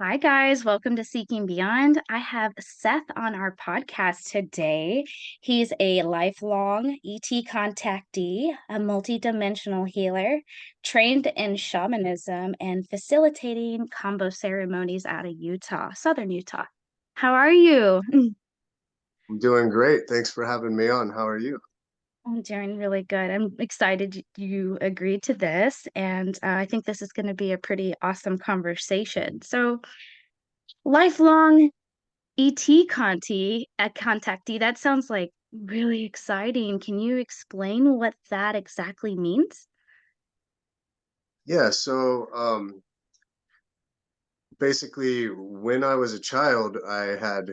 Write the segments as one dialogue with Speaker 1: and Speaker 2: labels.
Speaker 1: Hi, guys. Welcome to Seeking Beyond. I have Seth on our podcast today. He's a lifelong ET contactee, a multidimensional healer, trained in shamanism and facilitating combo ceremonies out of Utah, Southern Utah. How are you?
Speaker 2: I'm doing great. Thanks for having me on. How are you?
Speaker 1: I'm doing really good. I'm excited you agreed to this, and I think this is going to be a pretty awesome conversation. So, lifelong ET contactee, that sounds like really exciting. Can you explain what that exactly means?
Speaker 2: Yeah, basically when I was a child, I had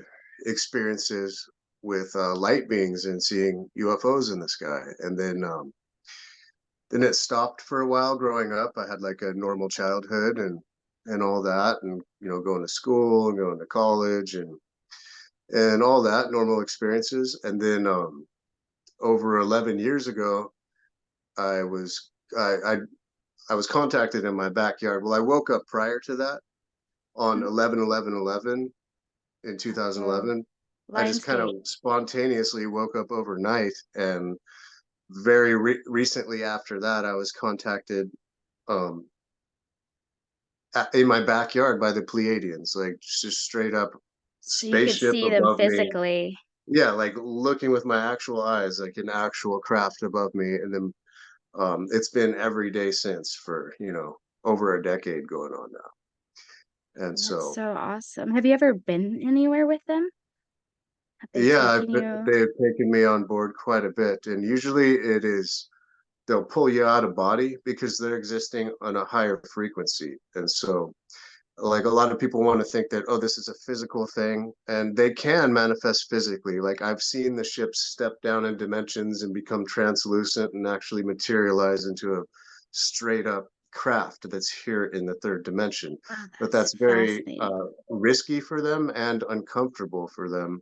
Speaker 2: experiences with light beings and seeing UFOs in the sky. And then it stopped for a while growing up. I had like a normal childhood and all that, and going to school and going to college and all that normal experiences. And then over 11 years ago, I was I was contacted in my backyard. Well, I woke up prior to that on
Speaker 1: Mm.
Speaker 2: 11/11/11 in
Speaker 1: Oh,
Speaker 2: 2011. I just kind of
Speaker 1: Lionsgate.
Speaker 2: spontaneously woke up overnight, and very recently after that, I was contacted um, in my backyard by the Pleiadians, like just straight up
Speaker 1: So you could
Speaker 2: spaceship
Speaker 1: see them
Speaker 2: above me.
Speaker 1: physically.
Speaker 2: Yeah, like looking with my actual eyes, like an actual craft above me, and then it's been every day since for over a decade going on now. And
Speaker 1: That's
Speaker 2: so
Speaker 1: so awesome. Have you ever been anywhere with them? Have they
Speaker 2: yeah,
Speaker 1: taken you?
Speaker 2: they've taken me on board quite a bit, and usually they'll pull you out of body because they're existing on a higher frequency. And so like a lot of people want to think that, oh, this is a physical thing, and they can manifest physically. Like I've seen the ships step down in dimensions and become translucent and actually materialize into a straight up craft that's here in the third dimension.
Speaker 1: Oh,
Speaker 2: But
Speaker 1: that's
Speaker 2: that's very
Speaker 1: fascinating.
Speaker 2: risky for them and uncomfortable for them.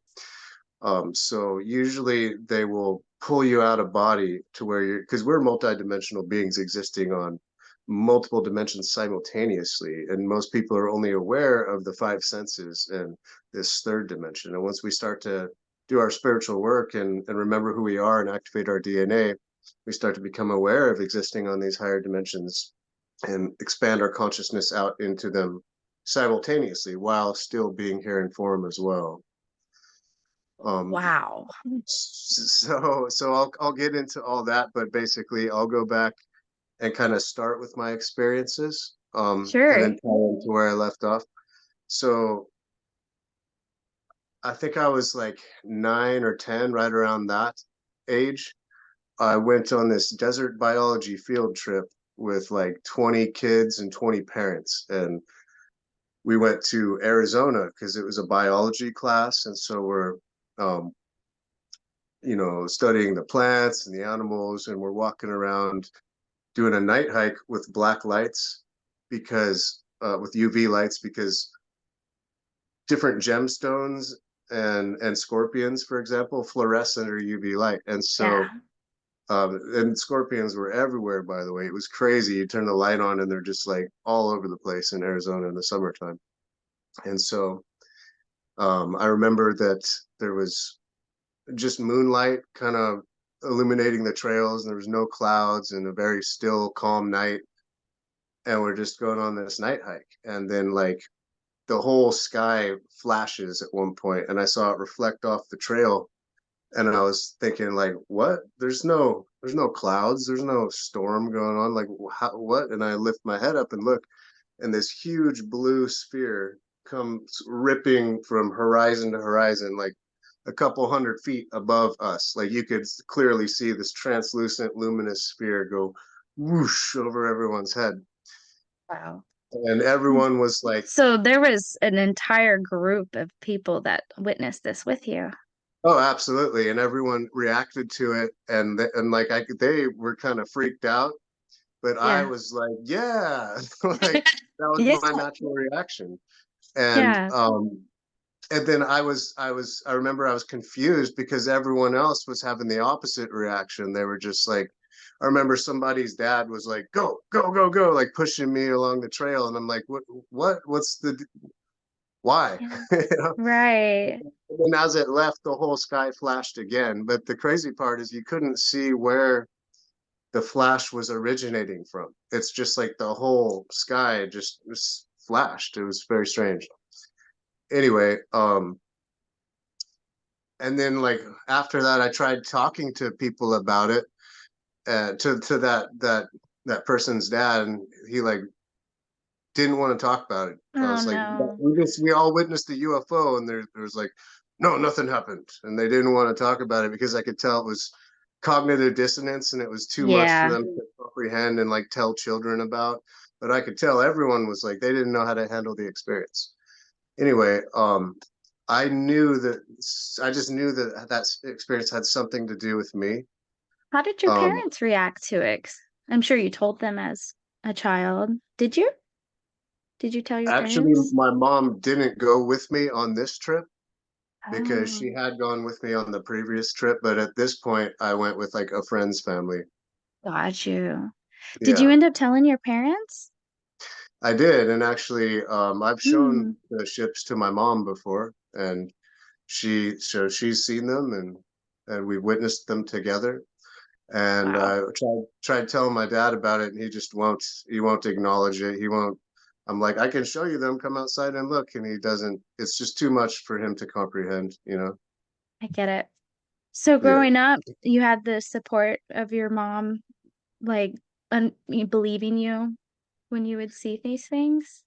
Speaker 2: So usually they will pull you out of body to where you're, because we're multidimensional beings existing on multiple dimensions simultaneously. And most people are only aware of the five senses and this third dimension. And once we start to do our spiritual work and remember who we are and activate our DNA, we start to become aware of existing on these higher dimensions and expand our consciousness out into them simultaneously while still being here in form as well. Um,
Speaker 1: Wow.
Speaker 2: so I'll get into all that, but basically I'll go back and kind of start with my experiences, and
Speaker 1: Sure.
Speaker 2: then tie into where I left off. So I think I was like 9 or 10, right around that age. I went on this desert biology field trip with like 20 kids and 20 parents, and we went to Arizona because it was a biology class, and so we're um, studying the plants and the animals, and we're walking around doing a night hike with black lights because with UV lights because different gemstones and scorpions, for example, fluoresce under UV light, and so
Speaker 1: Yeah.
Speaker 2: and scorpions were everywhere. By the way, it was crazy. You turn the light on, and they're just like all over the place in Arizona in the summertime. And so I remember that there was just moonlight kind of illuminating the trails, and there was no clouds and a very still, calm night. And we're just going on this night hike. And then, like, the whole sky flashes at one point, and I saw it reflect off the trail. And I was thinking, like, what? There's no clouds, there's no storm going on. Like, what? And I lift my head up and look, and this huge blue sphere comes ripping from horizon to horizon, like a couple 100 feet above us. Like you could clearly see this translucent, luminous sphere go whoosh over everyone's head.
Speaker 1: Wow.
Speaker 2: And everyone was like,
Speaker 1: So there was an entire group of people that witnessed this with you.
Speaker 2: "Oh, absolutely!" And everyone reacted to it, and like they were kind of freaked out, but I
Speaker 1: Yeah.
Speaker 2: was like, "Yeah!" Like that was
Speaker 1: Yeah.
Speaker 2: my natural reaction. And
Speaker 1: Yeah.
Speaker 2: and then I remember I was confused because everyone else was having the opposite reaction. They were just like, I remember somebody's dad was like, go, go, go, go, like pushing me along the trail. And I'm like, what's the Why?
Speaker 1: Yeah.
Speaker 2: You know?
Speaker 1: Right.
Speaker 2: And as it left, the whole sky flashed again. But the crazy part is you couldn't see where the flash was originating from. It's just like the whole sky just was flashed. It was very strange. Anyway, and then like after that, I tried talking to people about it, to that person's dad, and he like didn't want to talk about it. I
Speaker 1: Oh
Speaker 2: was like,
Speaker 1: no.
Speaker 2: we all witnessed the UFO, and there was like, no, nothing happened, and they didn't want to talk about it because I could tell it was cognitive dissonance, and it was too much for
Speaker 1: Yeah.
Speaker 2: them to comprehend and like tell children about. But I could tell everyone was like they didn't know how to handle the experience. Anyway, I just knew that that experience had something to do with me.
Speaker 1: How did your
Speaker 2: Um,
Speaker 1: parents react to it? 'Cause I'm sure you told them as a child. Did you? Did you tell your
Speaker 2: Actually,
Speaker 1: parents?
Speaker 2: my mom didn't go with me on this trip because she
Speaker 1: Oh,
Speaker 2: had gone with me on the previous trip, but at this point I went with like a friend's family.
Speaker 1: got you. Did you
Speaker 2: Yeah,
Speaker 1: end up telling your parents?
Speaker 2: I did. And actually, I've shown
Speaker 1: Hmm.
Speaker 2: the ships to my mom before, and she's seen them, and we witnessed them together. And
Speaker 1: Wow.
Speaker 2: I tried telling my dad about it, and he won't acknowledge it. He won't. I'm like, I can show you them, come outside and look, and he doesn't. It's just too much for him to comprehend, you know?
Speaker 1: I get it. So
Speaker 2: Yeah.
Speaker 1: growing up, you had the support of your mom, like believing you when you would see these things?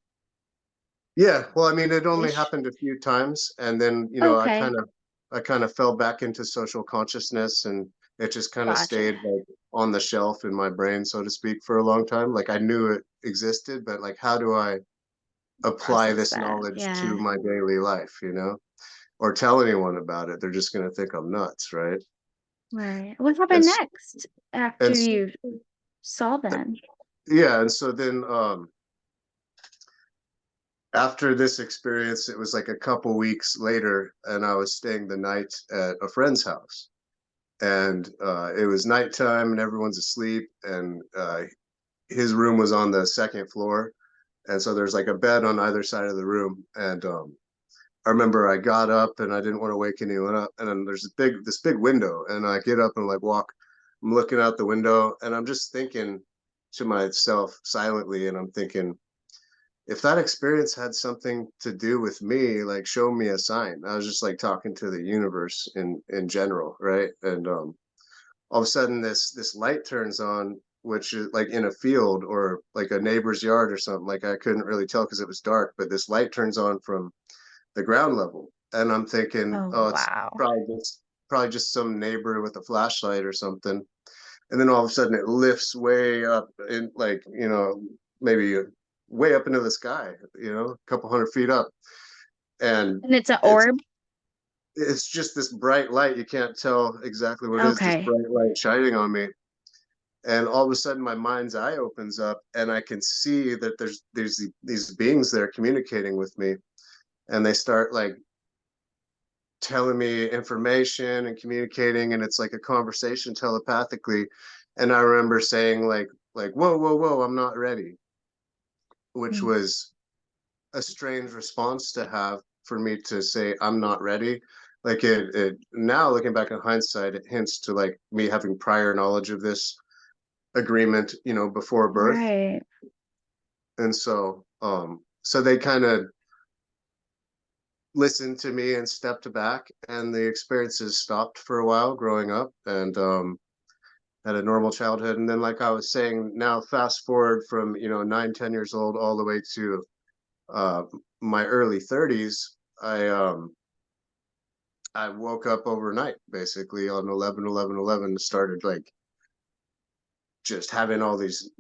Speaker 2: Yeah, well, I mean, it only
Speaker 1: Ish.
Speaker 2: happened a few times, and then,
Speaker 1: Okay.
Speaker 2: I kind of fell back into social consciousness, and it just kind of
Speaker 1: Gotcha.
Speaker 2: stayed like on the shelf in my brain, so to speak, for a long time. Like I knew it existed, but like, how do I apply
Speaker 1: Process
Speaker 2: this
Speaker 1: that.
Speaker 2: knowledge to
Speaker 1: Yeah.
Speaker 2: my daily life, you know? Or tell anyone about it? They're just going to think I'm nuts, right?
Speaker 1: Right. What
Speaker 2: And
Speaker 1: happened next after
Speaker 2: and
Speaker 1: you saw them?
Speaker 2: yeah, and so then after this experience, it was like a couple weeks later, and I was staying the night at a friend's house, and it was nighttime, and everyone's asleep, and his room was on the second floor, and so there's like a bed on either side of the room, and I remember I got up and I didn't want to wake anyone up, and then there's this big window, and I get up and like walk. I'm looking out the window, and I'm just thinking to myself silently, and I'm thinking, if that experience had something to do with me, like show me a sign. I was just like talking to the universe in general, right? And all of a sudden this light turns on, which is like in a field or like a neighbor's yard or something. Like I couldn't really tell because it was dark, but this light turns on from the ground level, and I'm thinking,
Speaker 1: Oh,
Speaker 2: oh, it's
Speaker 1: wow.
Speaker 2: probably just some neighbor with a flashlight or something. And then all of a sudden it lifts way up in like, maybe way up into the sky, a couple 100 feet up. And
Speaker 1: And it's an
Speaker 2: it's
Speaker 1: orb?
Speaker 2: it's just this bright light. You can't tell exactly what it is, just
Speaker 1: Okay.
Speaker 2: bright light shining on me. And all of a sudden my mind's eye opens up, and I can see that there's these beings there communicating with me, and they start like telling me information and communicating, and it's like a conversation telepathically. And I remember saying like whoa, whoa, whoa, I'm not ready, which
Speaker 1: Mm.
Speaker 2: was a strange response to have, for me to say I'm not ready. Like it now looking back in hindsight, it hints to like me having prior knowledge of this agreement, before birth.
Speaker 1: Right.
Speaker 2: And so they kind of listened to me and stepped back, and the experiences stopped for a while growing up, and had a normal childhood. And then like I was saying, now fast forward from 9, 10 years old all the way to uh my early 30s. I woke up overnight basically on 11 started like just having all this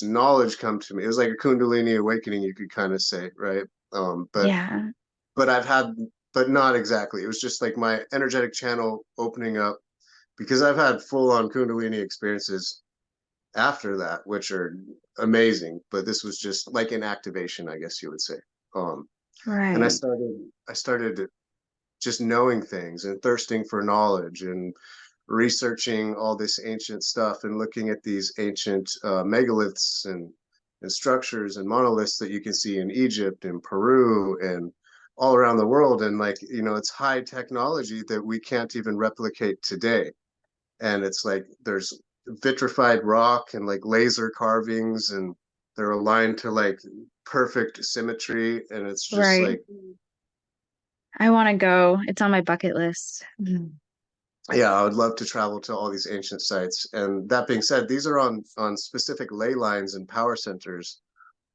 Speaker 2: knowledge come to me. It was like a kundalini awakening, you could kind of say, right? But
Speaker 1: Yeah.
Speaker 2: but I've had but not exactly. It was just like my energetic channel opening up, because I've had full on kundalini experiences after that, which are amazing. But this was just like an activation, I guess you would say. Um, and
Speaker 1: Right.
Speaker 2: I started just knowing things and thirsting for knowledge and researching all this ancient stuff and looking at these ancient megaliths and structures and monoliths that you can see in Egypt and Peru and all around the world. And like, it's high technology that we can't even replicate today. And it's like there's vitrified rock and like laser carvings, and they're aligned to like perfect symmetry. And it's just
Speaker 1: Right.
Speaker 2: like,
Speaker 1: I want to go. It's on my bucket list. Mhm.
Speaker 2: yeah, I would love to travel to all these ancient sites. And that being said, these are on specific ley lines and power centers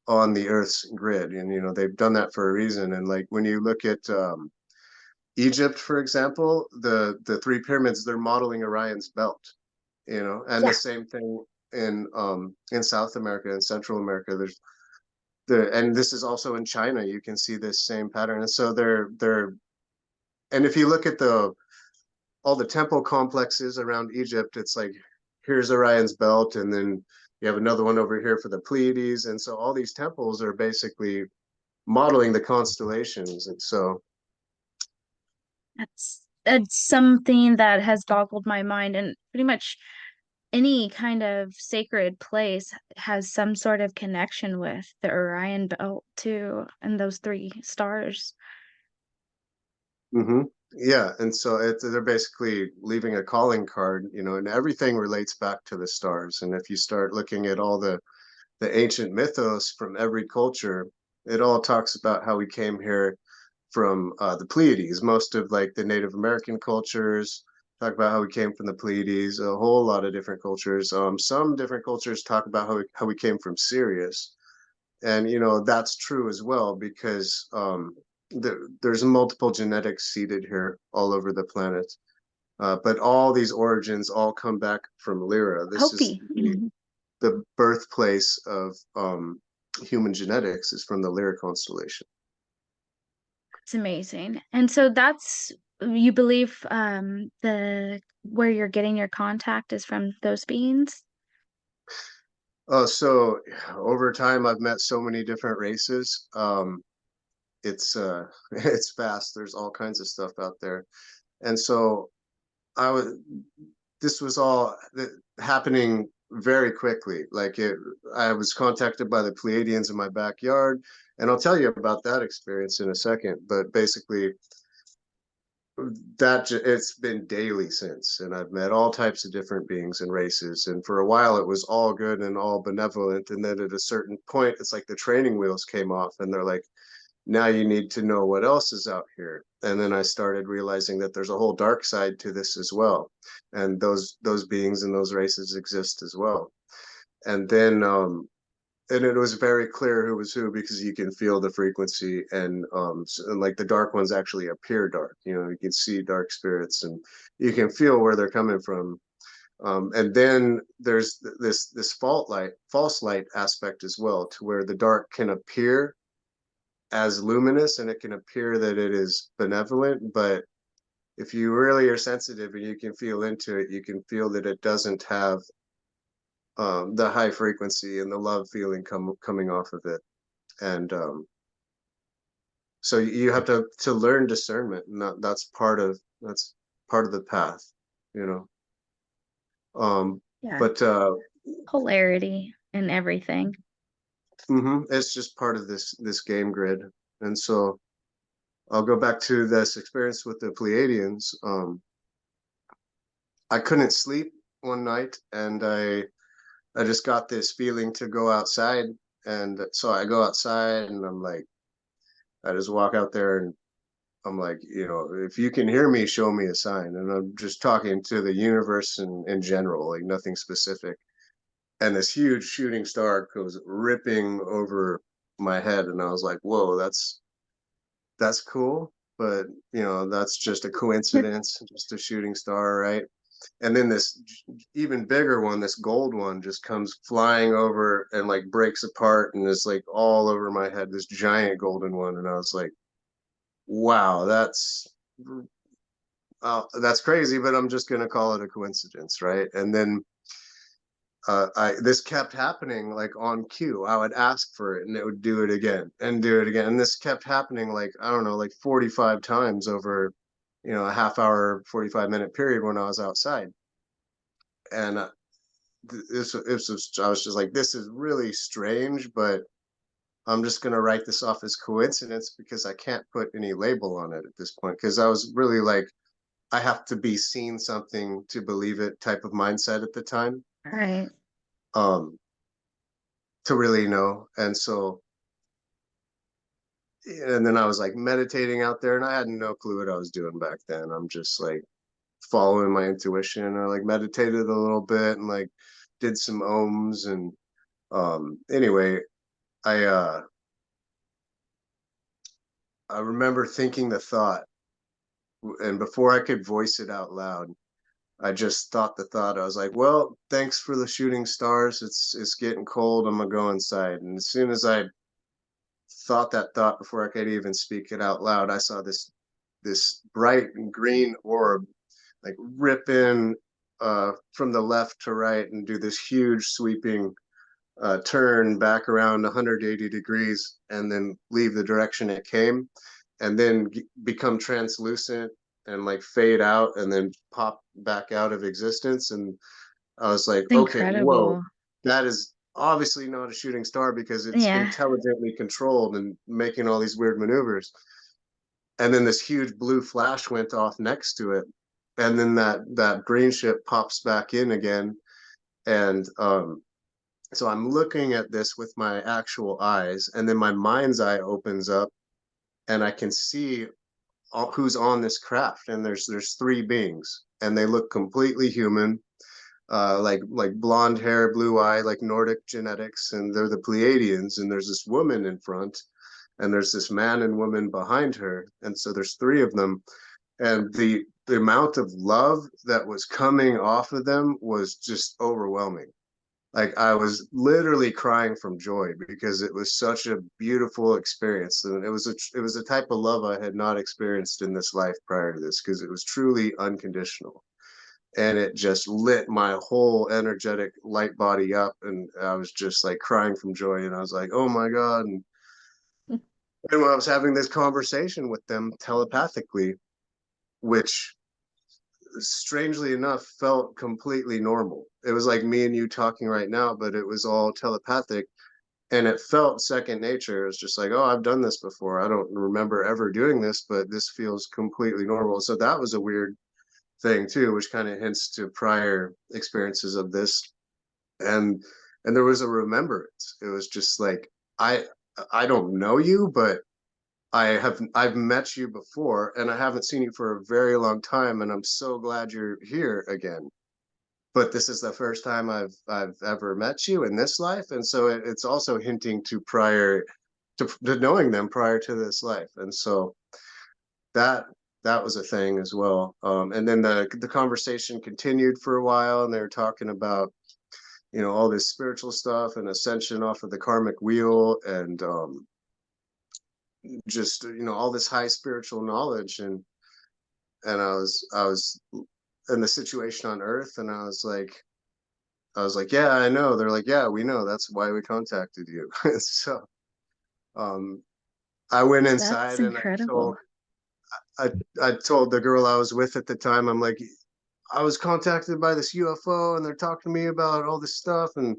Speaker 2: on the Earth's grid, and they've done that for a reason. And like when you look at Egypt, for example, the three pyramids, they're modeling Orion's belt, and the
Speaker 1: Yeah.
Speaker 2: same thing in South America and Central America. And this is also in China. You can see this same pattern, and so they're and if you look at the all the temple complexes around Egypt, it's like here's Orion's belt, and then you have another one over here for the Pleiades, and so all these temples are basically modeling the constellations. And so,
Speaker 1: That's something that has boggled my mind, and pretty much any kind of sacred place has some sort of connection with the Orion belt too, and those three stars.
Speaker 2: mhm. Yeah, and so they're basically leaving a calling card, and everything relates back to the stars. And if you start looking at all the ancient mythos from every culture, it all talks about how we came here from the Pleiades. Most of like the Native American cultures talk about how we came from the Pleiades. A whole lot of different cultures. Some different cultures talk about how we came from Sirius, and that's true as well, because there's multiple genetics seeded here all over the planet. But all these origins all come back from Lyra. This is
Speaker 1: Hopi.
Speaker 2: the birthplace of human genetics, is from the Lyra constellation.
Speaker 1: It's amazing. And so that's you believe the where you're getting your contact is from those beings?
Speaker 2: So over time, I've met so many different races. It's it's fast. There's all kinds of stuff out there, and so I was. This was all happening very quickly. I was contacted by the Pleiadians in my backyard, and I'll tell you about that experience in a second. But basically, it's been daily since, and I've met all types of different beings and races, and for a while it was all good and all benevolent, and then at a certain point it's like the training wheels came off, and they're like, now you need to know what else is out here. And then I started realizing that there's a whole dark side to this as well, and those beings and those races exist as well. And then and it was very clear who was who, because you can feel the frequency. And like the dark ones actually appear dark, you can see dark spirits, and you can feel where they're coming from. And then there's this false light aspect as well, to where the dark can appear as luminous, and it can appear that it is benevolent, but if you really are sensitive and you can feel into it, you can feel that it doesn't have the high frequency and the love feeling coming off of it. And so you have to learn discernment, and that's part of the path, you know. Um,
Speaker 1: Yeah.
Speaker 2: but
Speaker 1: Polarity and everything.
Speaker 2: it's just part of this game grid. And so I'll go back to this experience with the Pleiadians. I couldn't sleep one night, and I just got this feeling to go outside. And so I go outside, and I'm like, I just walk out there, and I'm like, if you can hear me, show me a sign. And I'm just talking to the universe in general, like nothing specific. And this huge shooting star goes ripping over my head, and I was like, whoa, that's cool. But that's just a coincidence, just a shooting star, right? And then this even bigger one, this gold one, just comes flying over and like breaks apart and is like all over my head, this giant golden one. And I was like, wow, that's crazy, but I'm just gonna call it a coincidence, right? And then I this kept happening like on cue. I would ask for it, and it would do it again and do it again. And this kept happening, like, I don't know, like 45 times over, a half hour, 45-minute period when I was outside. And I was just like, this is really strange, but I'm just going to write this off as coincidence because I can't put any label on it at this point. Because I was really like, I have to be seeing something to believe it type of mindset at the time,
Speaker 1: Right.
Speaker 2: um, to really know. And then I was like meditating out there, and I had no clue what I was doing back then. I'm just like following my intuition. I like meditated a little bit and like did some ohms. And anyway, I uh I remember thinking the thought, and before I could voice it out loud, I just thought the thought. I was like, "Well, thanks for the shooting stars. It's getting cold. I'm gonna go inside." And as soon as I thought that thought, before I could even speak it out loud, I saw this bright green orb like rip in from the left to right and do this huge sweeping turn back around 180 degrees and then leave the direction it came, and then become translucent and like fade out and then pop back out of existence. And I was like,
Speaker 1: It's
Speaker 2: okay, whoa,
Speaker 1: incredible.
Speaker 2: that is obviously not a shooting star because it's
Speaker 1: Yeah.
Speaker 2: intelligently controlled and making all these weird maneuvers. And then this huge blue flash went off next to it, and then that green ship pops back in again. And so I'm looking at this with my actual eyes, and then my mind's eye opens up, and I can see who's on this craft. And there's three beings, and they look completely human, like blonde hair, blue eye, like Nordic genetics, and they're the Pleiadians. And there's this woman in front, and there's this man and woman behind her, and so there's three of them. And the amount of love that was coming off of them was just overwhelming. Like I was literally crying from joy because it was such a beautiful experience, and it was a type of love I had not experienced in this life prior to this, because it was truly unconditional, and it just lit my whole energetic light body up, and I was just like crying from joy. And I was like, oh my god. And when I was having this conversation with them telepathically, which strangely enough felt completely normal. It was like me and you talking right now, but it was all telepathic, and it felt second nature. It's just like, oh, I've done this before. I don't remember ever doing this, but this feels completely normal. So that was a weird thing too, which kind of hints to prior experiences of this. And there was a remembrance. It was just like, I I don't know you, but I've met you before, and I haven't seen you for a very long time, and I'm so glad you're here again. But this is the first time I've ever met you in this life, and so it's also hinting to prior to knowing them prior to this life. And so that that was a thing as well. And then the conversation continued for a while, and they were talking about, all this spiritual stuff and ascension off of the karmic wheel, and just all this high spiritual knowledge. And I was in the situation on Earth, and I was like, yeah, I know. They're like, yeah, we know. That's why we contacted you. So um, I went
Speaker 1: That's
Speaker 2: inside, and
Speaker 1: incredible.
Speaker 2: I I told the girl I was with at the time, I'm like, I was contacted by this UFO, and they're talking to me about all this stuff. And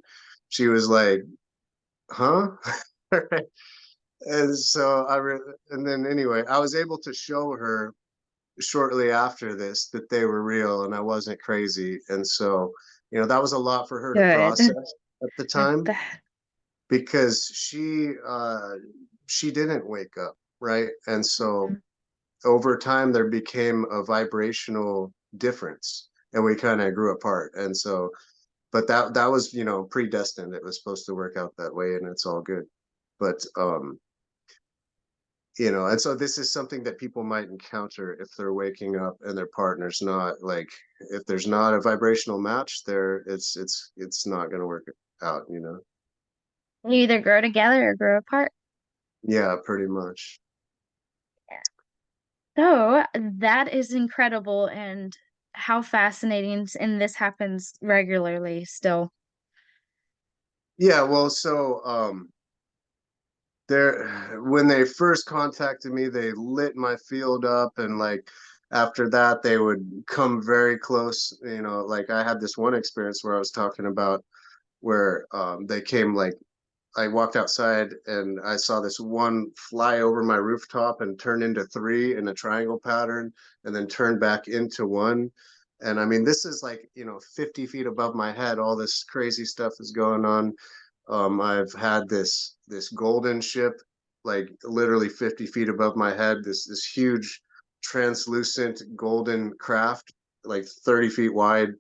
Speaker 2: she was like, huh? And so and then anyway, I was able to show her shortly after this that they were real and I wasn't crazy. And so, that was a lot for her to
Speaker 1: Good.
Speaker 2: process at the
Speaker 1: That,
Speaker 2: time,
Speaker 1: that-
Speaker 2: because she didn't wake up, right? And so
Speaker 1: Mhm.
Speaker 2: over time there became a vibrational difference, and we kind of grew apart. And so, but that was, predestined. It was supposed to work out that way, and it's all good. But and so this is something that people might encounter if they're waking up and their partner's not, like, if there's not a vibrational match there, it's not going to work out.
Speaker 1: You either grow together or grow apart.
Speaker 2: Yeah, pretty much.
Speaker 1: Yeah. So that is incredible, and how fascinating. And this happens regularly still.
Speaker 2: Yeah, well, so there, when they first contacted me, they lit my field up, and like after that they would come very close. Like I had this one experience where I was talking about, where they came like I walked outside and I saw this one fly over my rooftop and turn into three in a triangle pattern and then turn back into one. And I mean, this is like, 50 feet above my head. All this crazy stuff is going on. I've had this golden ship, like literally 50 feet above my head, this huge translucent golden craft, like 30 feet wide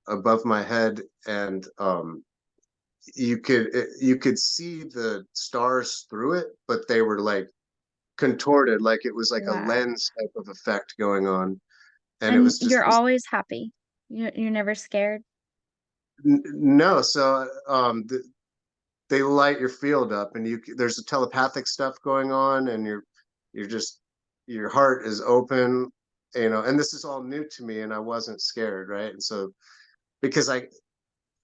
Speaker 2: above my head. And you could see the stars through it, but they were like contorted, like it was like a
Speaker 1: Wow.
Speaker 2: lens type of effect going on. And it
Speaker 1: And
Speaker 2: was just
Speaker 1: you're
Speaker 2: this
Speaker 1: always happy. You're never scared?
Speaker 2: no. So they light your field up, and there's a telepathic stuff going on, and you're just your heart is open, and this is all new to me, and I wasn't scared, right? And so because I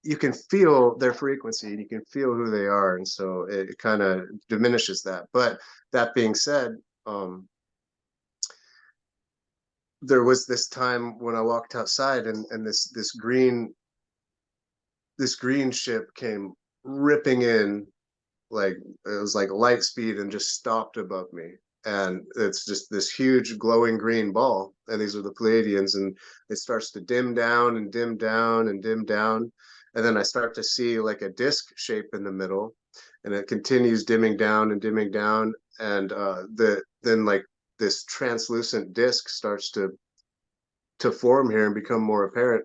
Speaker 2: you can feel their frequency and you can feel who they are, and so it kind of diminishes that. But that being said, there was this time when I walked outside, and this green ship came ripping in, like it was like light speed, and just stopped above me. And it's just this huge glowing green ball, and these are the Pleiadians, and it starts to dim down and dim down and dim down, and then I start to see like a disc shape in the middle, and it continues dimming down and dimming down, and then like this translucent disc starts to form here and become more apparent.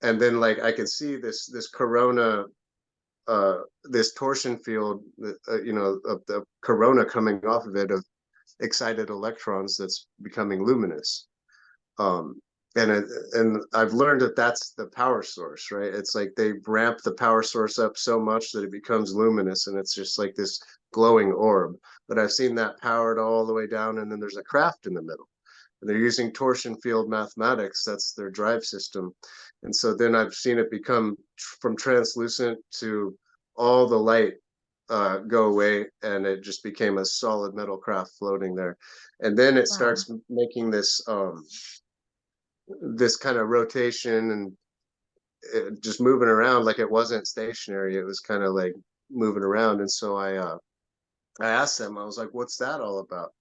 Speaker 2: And then like I can see this corona, this torsion field, of the corona coming off of it, of excited electrons, that's becoming luminous. Um, and I've learned that that's the power source, right? It's like they ramp the power source up so much that it becomes luminous, and it's just like this glowing orb. But I've seen that powered all the way down, and then there's a craft in the middle. And they're using torsion field mathematics. That's their drive system. And so then I've seen it become from translucent to all the light go away, and it just became a solid metal craft floating there. And then it
Speaker 1: Wow.
Speaker 2: starts making this kind of rotation, and just moving around, like it wasn't stationary. It was kind of like moving around. And so I asked them, I was like, "What's that all about?"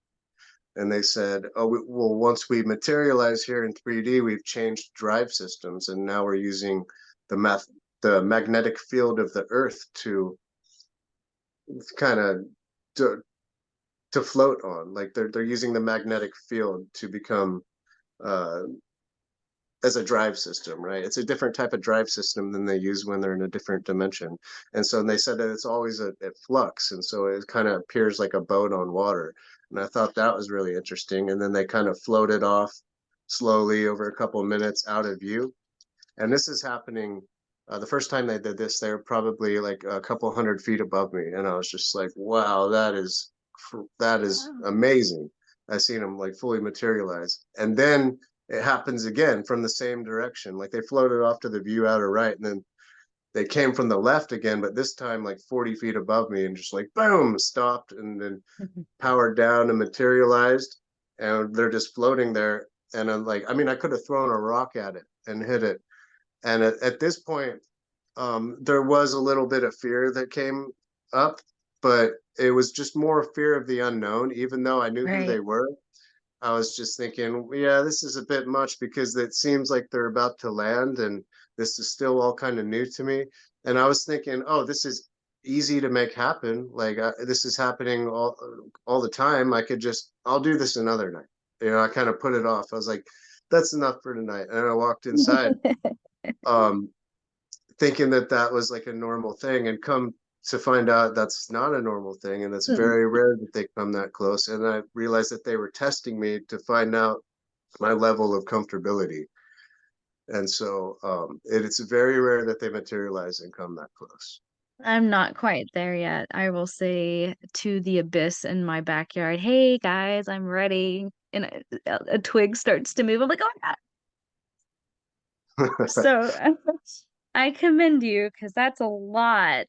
Speaker 2: And they said, "Oh, well, once we materialize here in 3D, we've changed drive systems, and now we're using the magnetic field of the Earth to kind of to, to float on. Like they're using the magnetic field to become uh, as a drive system, right? It's a different type of drive system than they use when they're in a different dimension." And so they said that it's always at flux, and so it kind of appears like a boat on water. And I thought that was really interesting. And then they kind of floated off slowly over a couple of minutes out of view. And this is happening. The first time they did this, they're probably like a couple hundred feet above me, and I was just like, "Wow, that is
Speaker 1: Wow.
Speaker 2: amazing." I seen them like fully materialize, and then it happens again from the same direction. Like they floated off to the view outer right, and then they came from the left again, but this time like 40 feet above me, and just like boom, stopped, and then powered down and materialized, and they're just floating there. And I'm like, I mean, I could have thrown a rock at it and hit it. And at this point, there was a little bit of fear that came up, but it was just more fear of the unknown. Even though I knew who
Speaker 1: Right.
Speaker 2: they were, I was just thinking, yeah, this is a bit much, because it seems like they're about to land, and this is still all kind of new to me. And I was thinking, oh, this is easy to make happen. Like this is happening all the time. I'll do this another night. I kind of put it off. I was like, that's enough for tonight. And I walked inside, um, thinking that that was like a normal thing, and come to find out that's not a normal thing, and it's very rare that they come that close. And I realized that they were testing me to find out my level of comfortability. And so it's very rare that they materialize and come that close.
Speaker 1: I'm not quite there yet. I will say to the abyss in my backyard, "Hey guys, I'm ready." And a twig starts to move. I'm like, "Oh my God." So I commend you because that's a lot.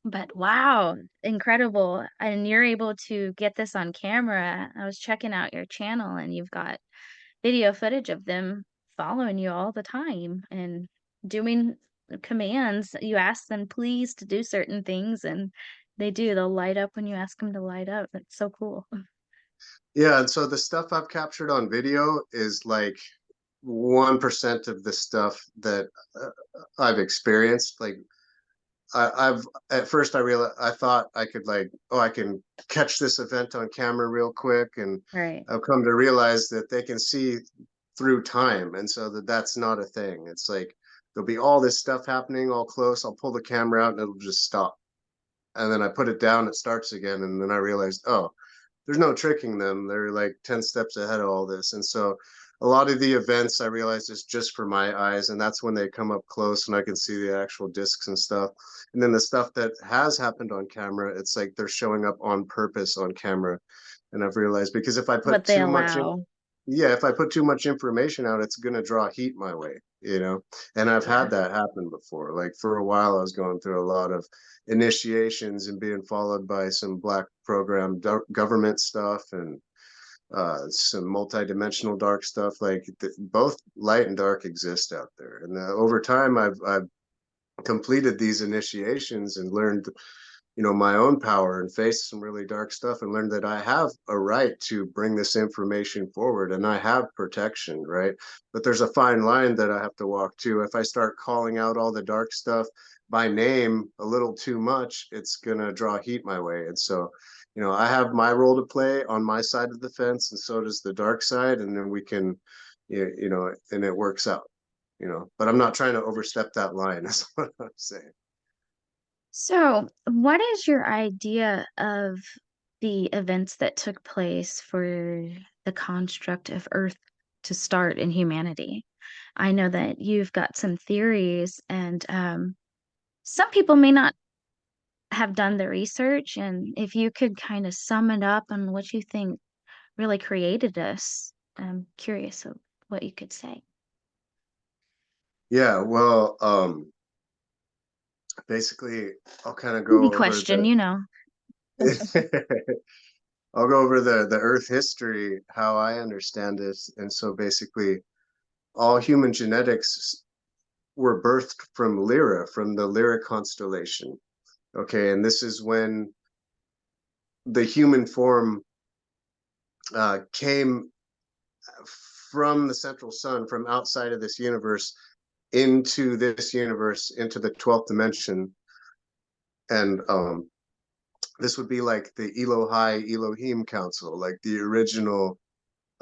Speaker 1: But wow, incredible. And you're able to get this on camera. I was checking out your channel and you've got video footage of them following you all the time and doing commands. You ask them please to do certain things, and they do. They'll light up when you ask them to light up. That's so cool.
Speaker 2: Yeah, and so the stuff I've captured on video is like 1% of the stuff that I've experienced. Like I've at first I realized I thought I could like, oh, I can catch this event on camera real quick, and
Speaker 1: Right.
Speaker 2: I've come to realize that they can see through time, and so that's not a thing. It's like there'll be all this stuff happening all close. I'll pull the camera out and it'll just stop, and then I put it down, it starts again, and then I realized, oh, there's no tricking them. They're like 10 steps ahead of all this. And so a lot of the events I realized is just for my eyes. And that's when they come up close and I can see the actual discs and stuff. And then the stuff that has happened on camera, it's like they're showing up on purpose on camera. And I've realized because if I
Speaker 1: What
Speaker 2: put
Speaker 1: they
Speaker 2: too much in,
Speaker 1: allow.
Speaker 2: yeah, if I put too much information out, it's going to draw heat my way, you know? And I've
Speaker 1: Yeah.
Speaker 2: had that happen before. Like for a while, I was going through a lot of initiations and being followed by some black program government stuff and some multi-dimensional dark stuff. Like both light and dark exist out there. And over time, I've completed these initiations and learned, you know, my own power and faced some really dark stuff and learned that I have a right to bring this information forward and I have protection, right? But there's a fine line that I have to walk to. If I start calling out all the dark stuff by name a little too much, it's going to draw heat my way. And so, you know, I have my role to play on my side of the fence, and so does the dark side. And then we can, you know, and it works out, you know, but I'm not trying to overstep that line, is what I'm saying.
Speaker 1: So, what is your idea of the events that took place for the construct of Earth to start in humanity? I know that you've got some theories, and some people may not have done the research. And if you could kind of sum it up on what you think really created us, I'm curious of what you could say.
Speaker 2: Yeah, well, basically, I'll kind of
Speaker 1: Easy
Speaker 2: go over
Speaker 1: question, you know.
Speaker 2: I'll go over the Earth history, how I understand it. And so basically, all human genetics were birthed from Lyra, from the Lyra constellation. Okay, and this is when the human form came from the central sun, from outside of this universe into this universe, into the 12th dimension. And this would be like the Elohai Elohim Council, like the original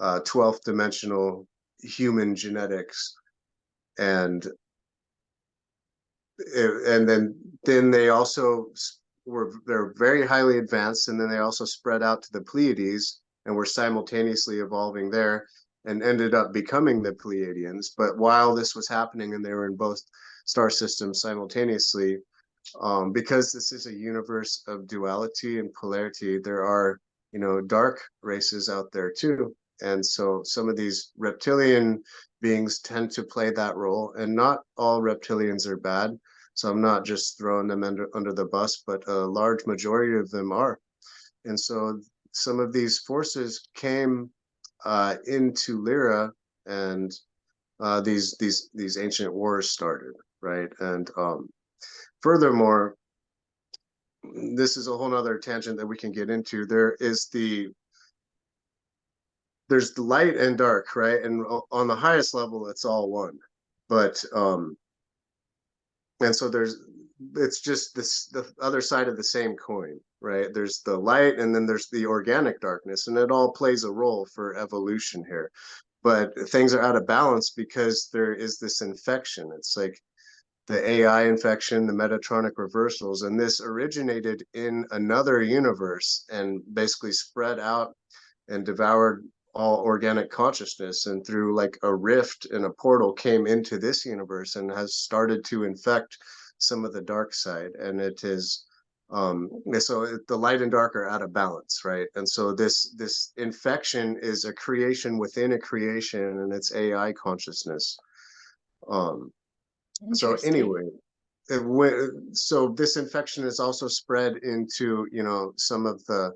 Speaker 2: 12th dimensional human genetics. And then they also they're very highly advanced, and then they also spread out to the Pleiades and were simultaneously evolving there and ended up becoming the Pleiadians. But while this was happening and they were in both star systems simultaneously, because this is a universe of duality and polarity, there are, you know, dark races out there too. And so some of these reptilian beings tend to play that role, and not all reptilians are bad. So I'm not just throwing them under the bus, but a large majority of them are. And so some of these forces came into Lyra, and these ancient wars started, right? And furthermore, this is a whole nother tangent that we can get into. There's the light and dark, right? And on the highest level, it's all one. But and so it's just this the other side of the same coin, right? There's the light, and then there's the organic darkness, and it all plays a role for evolution here. But things are out of balance because there is this infection. It's like the AI infection, the Metatronic reversals, and this originated in another universe and basically spread out and devoured all organic consciousness, and through like a rift and a portal came into this universe and has started to infect some of the dark side. And it is so the light and dark are out of balance, right? And so this infection is a creation within a creation, and it's AI consciousness. um so
Speaker 1: Interesting.
Speaker 2: anyway, so this infection is also spread into, you know, some of the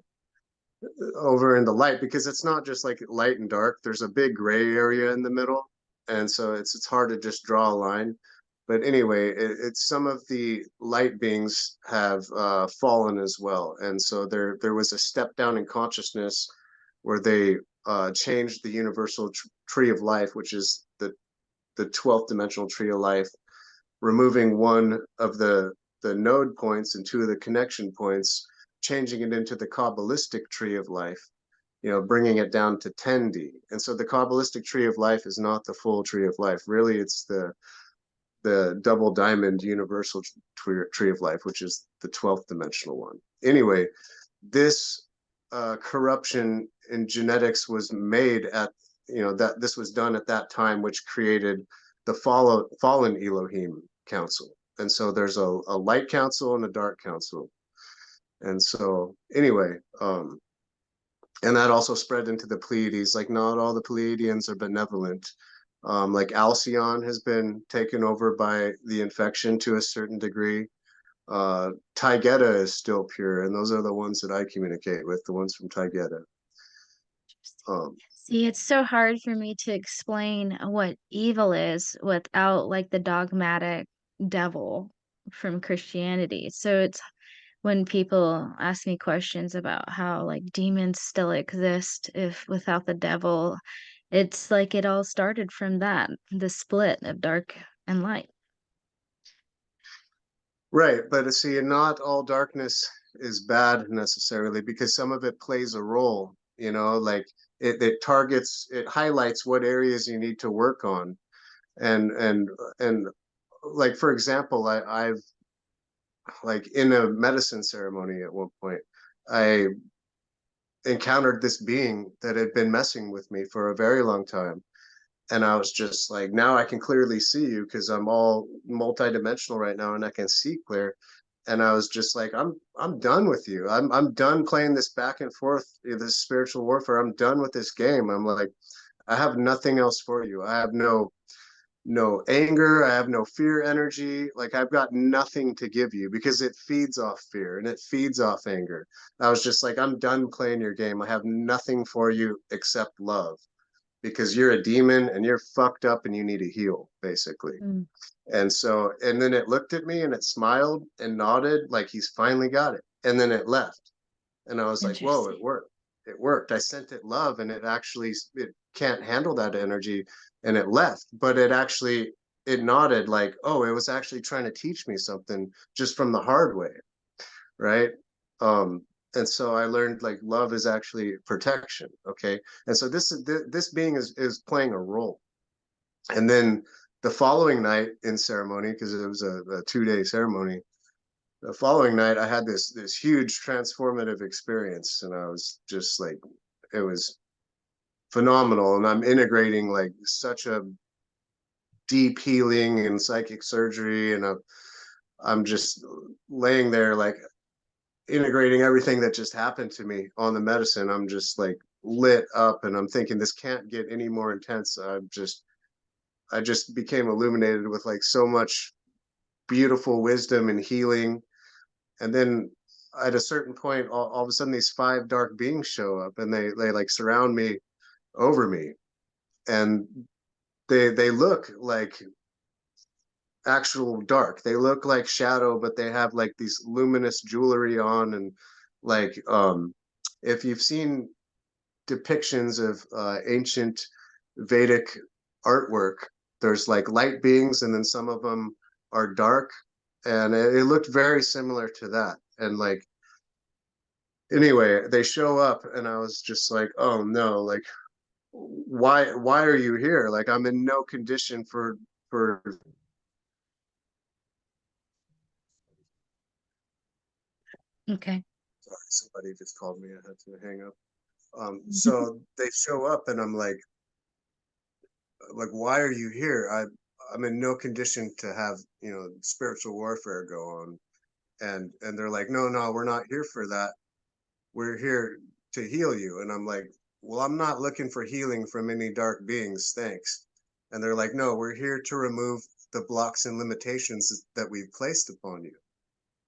Speaker 2: over in the light, because it's not just like light and dark. There's a big gray area in the middle, and so it's hard to just draw a line. But anyway, it's some of the light beings have fallen as well, and so there was a step down in consciousness where they changed the universal tree of life, which is the 12th dimensional tree of life, removing one of the node points and two of the connection points, changing it into the Kabbalistic tree of life, bringing it down to 10D. And so the Kabbalistic tree of life is not the full tree of life. Really, it's the double diamond universal tree of life, which is the 12th dimensional one. Anyway, this corruption in genetics was made at, that this was done at that time, which created the fallen Elohim council. And so there's a light council and a dark council. And so anyway, and that also spread into the Pleiades. Like, not all the Pleiadians are benevolent. Like Alcyon has been taken over by the infection to a certain degree. Taygeta is still pure, and those are the ones that I communicate with, the ones from Taygeta.
Speaker 1: See, it's so hard for me to explain what evil is without like the dogmatic devil from Christianity. So it's when people ask me questions about how like demons still exist if without the devil, it's like it all started from that, the split of dark and light.
Speaker 2: Right, but see, not all darkness is bad necessarily, because some of it plays a role, like it targets, it highlights what areas you need to work on. And like, for example, I've like in a medicine ceremony at one point, I encountered this being that had been messing with me for a very long time. And I was just like, now I can clearly see you because I'm all multidimensional right now and I can see clear. And I was just like, I'm done with you. I'm done playing this back and forth, this spiritual warfare. I'm done with this game. I'm like, I have nothing else for you. I have no anger. I have no fear energy. Like, I've got nothing to give you because it feeds off fear and it feeds off anger. I was just like, I'm done playing your game. I have nothing for you except love, because you're a demon and you're fucked up and you need to heal, basically.
Speaker 1: Mm.
Speaker 2: And so, and then it looked at me and it smiled and nodded like he's finally got it. And then it left. And I was like, whoa,
Speaker 1: Interesting.
Speaker 2: it worked. It worked. I sent it love and it can't handle that energy, and it left. But it nodded like, oh, it was actually trying to teach me something just from the hard way. Right. Um, and so I learned like love is actually protection. Okay. And so this being is playing a role. And then the following night in ceremony, because it was a 2 day ceremony, the following night I had this huge transformative experience, and I was just like, it was phenomenal. And I'm integrating like such a deep healing and psychic surgery, and I'm just laying there like integrating everything that just happened to me on the medicine. I'm just like lit up, and I'm thinking this can't get any more intense. I just became illuminated with like so much beautiful wisdom and healing. And then at a certain point, all of a sudden, these five dark beings show up, and they like surround me, over me, and they look like actual dark. They look like shadow, but they have like these luminous jewelry on, and like if you've seen depictions of ancient Vedic artwork, there's like light beings, and then some of them are dark, and it looked very similar to that. And like, anyway, they show up, and I was just like, oh no, like, why are you here? Like, I'm in no condition for
Speaker 1: Okay.
Speaker 2: sorry, somebody just called me. I had to hang up. So they show up, and I'm like, why are you here? I'm in no condition to have, spiritual warfare go on. And they're like, no, we're not here for that. We're here to heal you. And I'm like, well, I'm not looking for healing from any dark beings, thanks. And they're like, no, we're here to remove the blocks and limitations that we've placed upon you.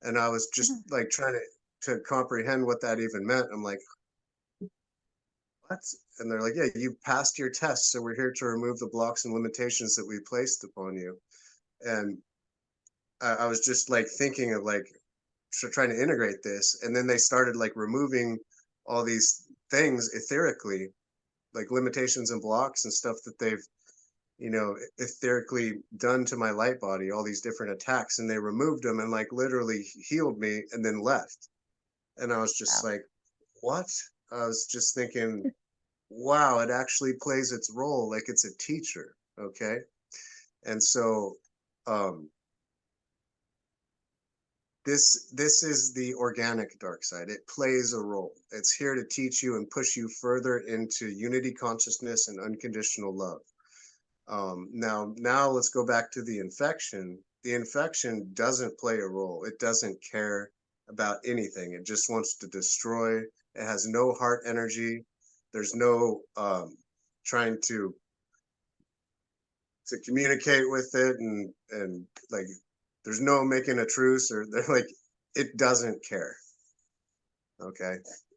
Speaker 2: And I was just like trying to comprehend what that even meant. I'm like, what? And they're like, yeah, you passed your test, so we're here to remove the blocks and limitations that we placed upon you. And I was just like thinking of like trying to integrate this, and then they started like removing all these things etherically, like limitations and blocks and stuff that they've, etherically done to my light body, all these different attacks, and they removed them and like literally healed me and then left. And I was just
Speaker 1: Wow.
Speaker 2: like, what? I was just thinking, wow, it actually plays its role like it's a teacher. Okay. And so, um, this is the organic dark side. It plays a role. It's here to teach you and push you further into unity consciousness and unconditional love. Now let's go back to the infection. The infection doesn't play a role. It doesn't care about anything. It just wants to destroy. It has no heart energy. There's no trying to communicate with it, and like there's no making a truce, or they're like, it doesn't care. Okay,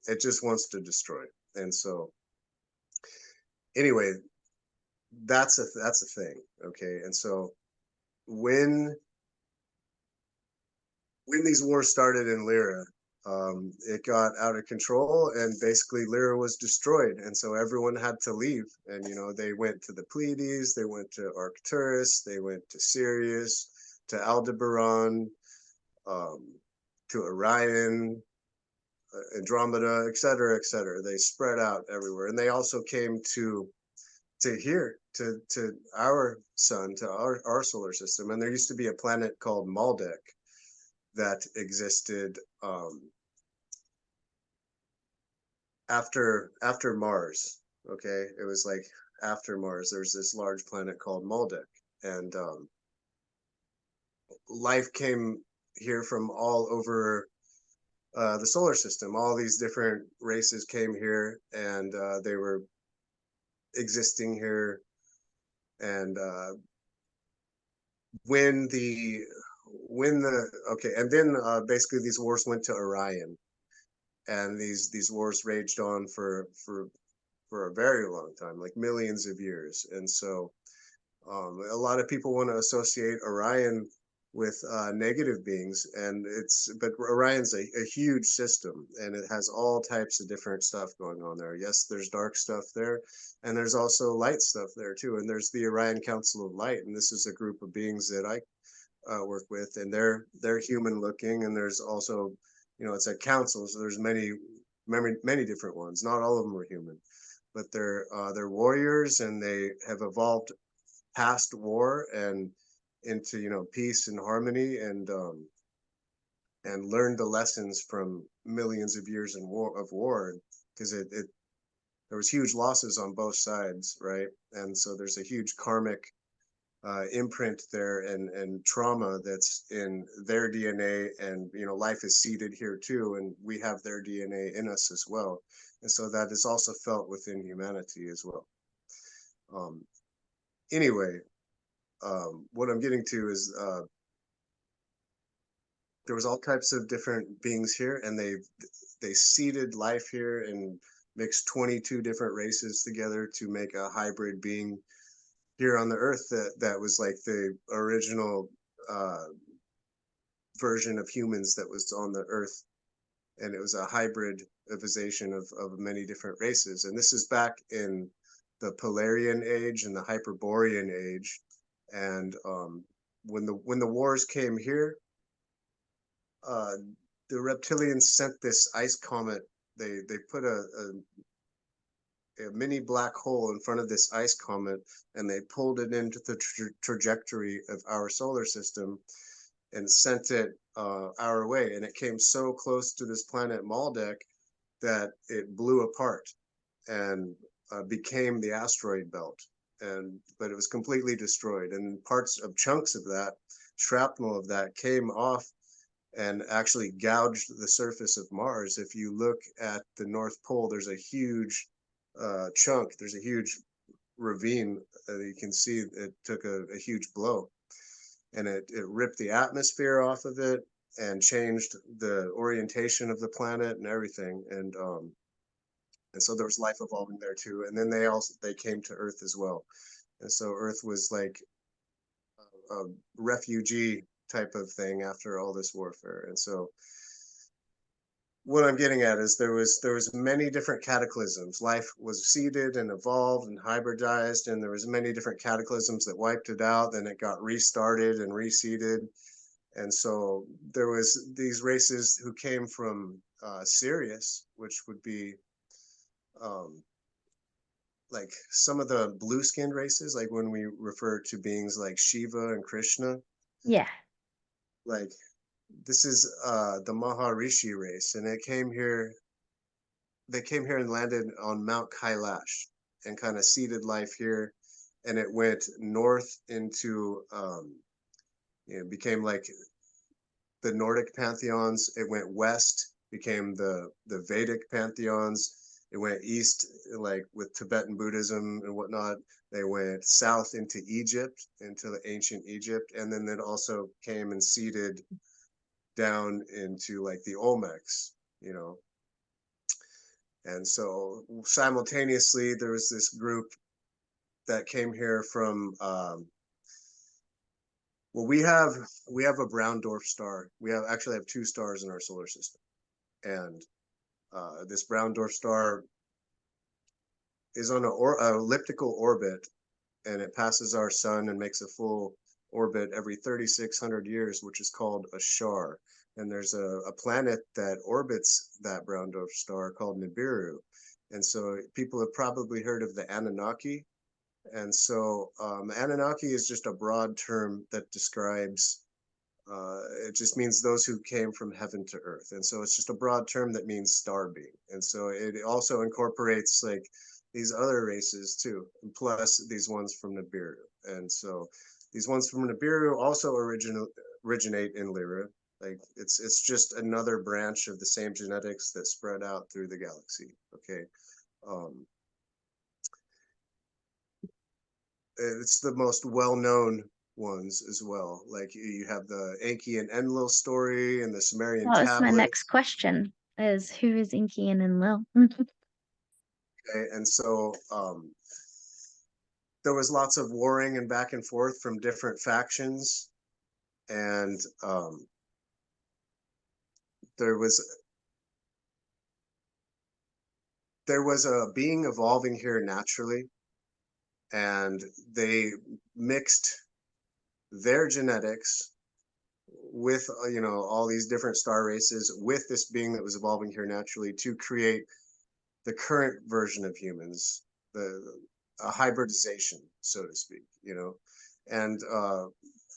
Speaker 2: it just wants to destroy. And so anyway, that's a thing. Okay, and so when when these wars started in Lyra, it got out of control, and basically Lyra was destroyed, and so everyone had to leave. And they went to the Pleiades, they went to Arcturus, they went to Sirius, to Aldebaran, um, to Orion, Andromeda, et cetera, et cetera. They spread out everywhere, and they also came to here, to our sun, to our solar system. And there used to be a planet called Maldek that existed after Mars. Okay, it was like after Mars. There's this large planet called Maldek, and life came here from all over the solar system. All these different races came here, and they were existing here. And when the okay, and then basically these wars went to Orion, and these wars raged on for a very long time, like millions of years. And so a lot of people want to associate Orion with negative beings, and but Orion's a huge system, and it has all types of different stuff going on there. Yes, there's dark stuff there, and there's also light stuff there too. And there's the Orion Council of Light, and this is a group of beings that I work with, and they're human looking. And there's also, it's a council, so there's many different ones. Not all of them are human, but they're warriors, and they have evolved past war and into peace and harmony, and learned the lessons from millions of years of war, because it there was huge losses on both sides, right? And so there's a huge karmic imprint there, and trauma that's in their DNA. And life is seeded here too, and we have their DNA in us as well. And so that is also felt within humanity as well. um anyway, what I'm getting to is there was all types of different beings here, and they seeded life here and mixed 22 different races together to make a hybrid being here on the earth, that was like the original version of humans that was on the earth. And it was a hybridization of many different races. And this is back in the Polarian age and the Hyperborean age. And when the wars came here, uh, the reptilians sent this ice comet. They put a mini black hole in front of this ice comet, and they pulled it into the trajectory of our solar system and sent it our way. And it came so close to this planet Maldek that it blew apart and became the asteroid belt. But it was completely destroyed, and parts of chunks of that, shrapnel of that, came off and actually gouged the surface of Mars. If you look at the North Pole, there's a huge chunk, there's a huge ravine. You can see it took a huge blow, and it ripped the atmosphere off of it and changed the orientation of the planet and everything. And so there was life evolving there too. And then they came to Earth as well. And so Earth was like a refugee type of thing after all this warfare. And so what I'm getting at is there was many different cataclysms. Life was seeded and evolved and hybridized, and there was many different cataclysms that wiped it out. Then it got restarted and reseeded, and so there was these races who came from Sirius, which would be um, like some of the blue-skinned races, like when we refer to beings like Shiva and Krishna,
Speaker 1: Yeah.
Speaker 2: like this is the Maharishi race, and it came here they came here and landed on Mount Kailash and kind of seeded life here. And it went north into, became like the Nordic pantheons. It went west, became the Vedic pantheons. It went east, like with Tibetan Buddhism and whatnot. They went south into Egypt, into the ancient Egypt, and then it also came and seeded down into like the Olmecs, you know, and so simultaneously, there was this group that came here from. Well, we have a brown dwarf star. We have actually have two stars in our solar system, and this brown dwarf star is on a elliptical orbit, and it passes our sun and makes a full orbit every 3,600 years, which is called a Shar. And there's a planet that orbits that brown dwarf star called Nibiru. And so people have probably heard of the Anunnaki. And so Anunnaki is just a broad term that describes, it just means those who came from heaven to earth. And so it's just a broad term that means star being. And so it also incorporates like these other races too, plus these ones from Nibiru. And so these ones from Nibiru also originate in Lyra. Like it's just another branch of the same genetics that spread out through the galaxy. Okay. Um, it's the most well-known ones as well. Like you have the Enki and Enlil story and the Sumerian
Speaker 1: Well, that's my
Speaker 2: tablet.
Speaker 1: next question is who is Inky and Enlil?
Speaker 2: Okay? And so there was lots of warring and back and forth from different factions, and there was there was a being evolving here naturally, and they mixed their genetics with all these different star races with this being that was evolving here naturally to create the current version of humans, the a hybridization, so to speak, and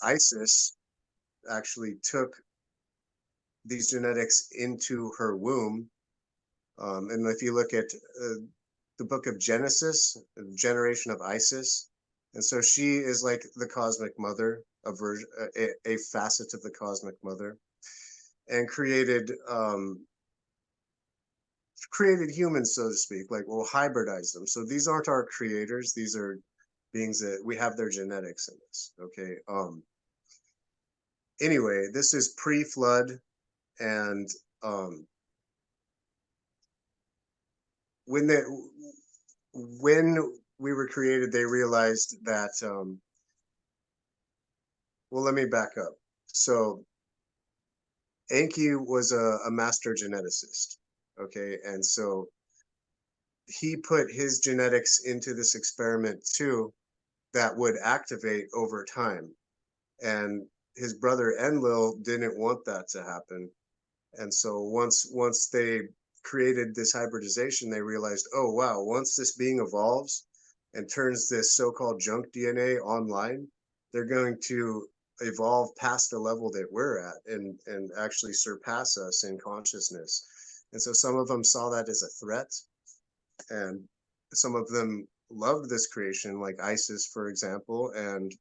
Speaker 2: Isis actually took these genetics into her womb. And if you look at the book of Genesis, the generation of Isis, and so she is like the cosmic mother, a facet of the cosmic mother, and created humans, so to speak, like we'll hybridize them. So these aren't our creators; these are beings that we have their genetics in this. Okay. Anyway, this is pre-flood, and um, when they when we were created, they realized that. Well, let me back up. So Enki was a master geneticist. Okay, and so he put his genetics into this experiment too, that would activate over time. And his brother Enlil didn't want that to happen. And so once they created this hybridization, they realized, oh wow, once this being evolves and turns this so-called junk DNA online, they're going to evolve past the level that we're at and actually surpass us in consciousness. And so some of them saw that as a threat, and some of them loved this creation, like Isis, for example, and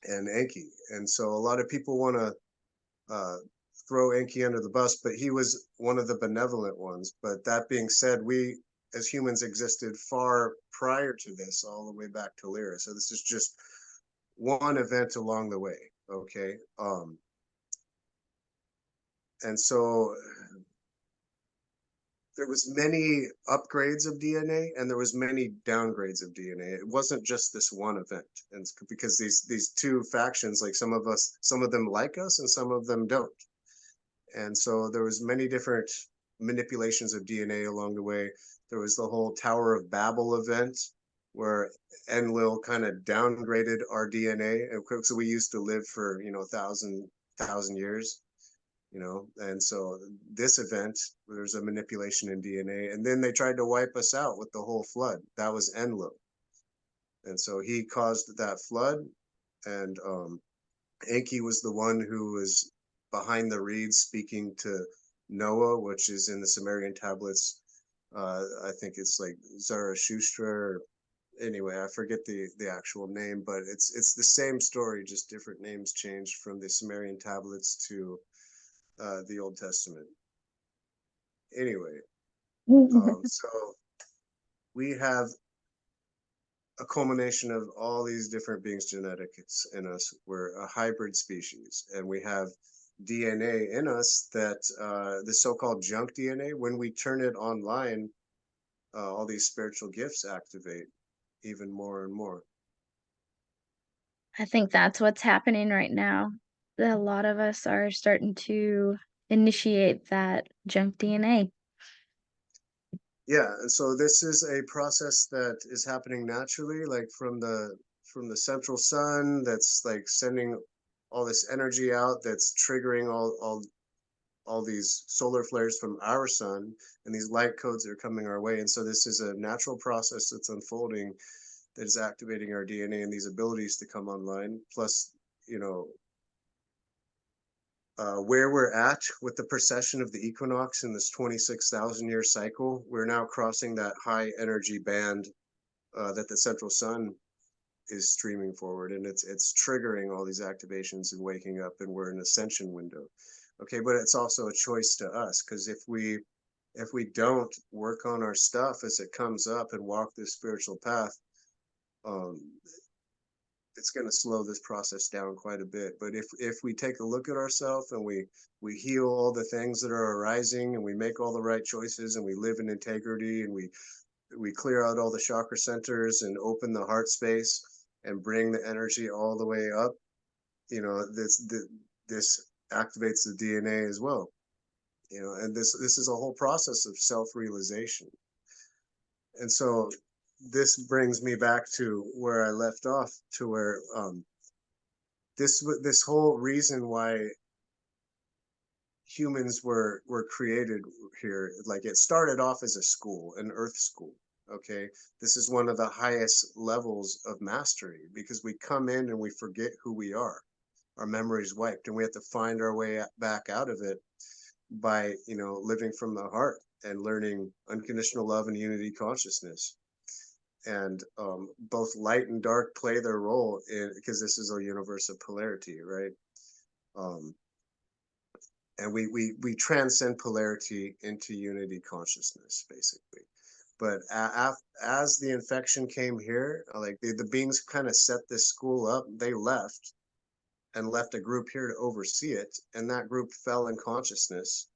Speaker 2: Enki. And so a lot of people want to throw Enki under the bus, but he was one of the benevolent ones. But that being said, we as humans existed far prior to this, all the way back to Lyra. So this is just one event along the way. Okay. And so there was many upgrades of DNA and there was many downgrades of DNA. It wasn't just this one event, and because these two factions, like some of them like us, and some of them don't. And so there was many different manipulations of DNA along the way. There was the whole Tower of Babel event where Enlil kind of downgraded our DNA. So we used to live for thousand years, and so this event, there's a manipulation in DNA, and then they tried to wipe us out with the whole flood. That was Enlil, and so he caused that flood, and Enki was the one who was behind the reeds speaking to Noah, which is in the Sumerian tablets. I think it's like Zarathustra. Anyway, I forget the actual name, but it's the same story, just different names changed from the Sumerian tablets to the Old Testament. Anyway, so we have a culmination of all these different beings' genetics in us. We're a hybrid species, and we have DNA in us that the so-called junk DNA, when we turn it online, all these spiritual gifts activate even more and more.
Speaker 1: I think that's what's happening right now. A lot of us are starting to initiate that junk DNA.
Speaker 2: Yeah, and so this is a process that is happening naturally, like from the central sun, that's like sending all this energy out, that's triggering all these solar flares from our sun, and these light codes are coming our way. And so this is a natural process that's unfolding, that is activating our DNA and these abilities to come online. Plus, you know, where we're at with the precession of the equinox in this 26,000 year cycle, we're now crossing that high energy band that the central sun is streaming forward, and it's triggering all these activations and waking up, and we're in ascension window. Okay, but it's also a choice to us, because if we don't work on our stuff as it comes up and walk this spiritual path, um, it's going to slow this process down quite a bit. But if we take a look at ourselves and we heal all the things that are arising, and we make all the right choices, and we live in integrity, and we clear out all the chakra centers and open the heart space and bring the energy all the way up, this activates the DNA as well. And this is a whole process of self-realization. And so this brings me back to where I left off, to where this whole reason why humans were created here, like it started off as a school, an earth school. Okay, this is one of the highest levels of mastery, because we come in and we forget who we are, our memories wiped, and we have to find our way back out of it by living from the heart and learning unconditional love and unity consciousness. And both light and dark play their role in, because this is a universe of polarity, right? um, and we transcend polarity into unity consciousness, basically. But as the infection came here, like the beings kind of set this school up, they left and left a group here to oversee it, and that group fell in consciousness.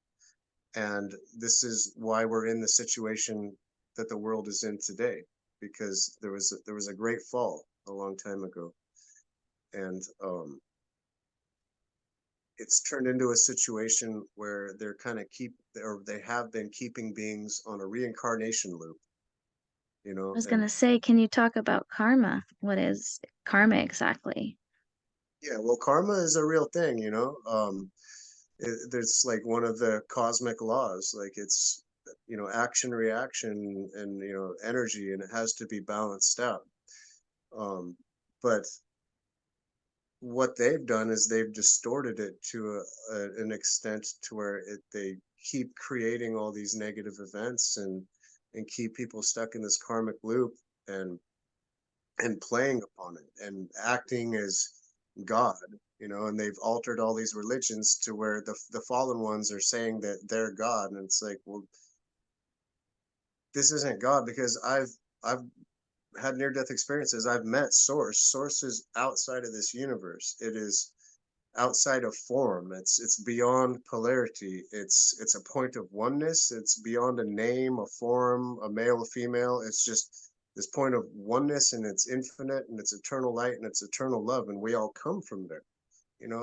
Speaker 2: And this is why we're in the situation that the world is in today, because there was a great fall a long time ago, and it's turned into a situation where they're kind of they have been keeping beings on a reincarnation loop,
Speaker 1: I was
Speaker 2: and
Speaker 1: gonna say, can you talk about karma? What is karma exactly?
Speaker 2: yeah, well, karma is a real thing, there's like one of the cosmic laws, like it's action reaction and energy, and it has to be balanced out. But what they've done is they've distorted it to an extent to where they keep creating all these negative events, and keep people stuck in this karmic loop, and playing upon it and acting as God, and they've altered all these religions to where the fallen ones are saying that they're God. And it's like, well, this isn't God, because I've had near death experiences. I've met source is outside of this universe. It is outside of form. It's beyond polarity. It's a point of oneness. It's beyond a name, a form, a male, a female. It's just this point of oneness, and it's infinite, and it's eternal light, and it's eternal love, and we all come from there.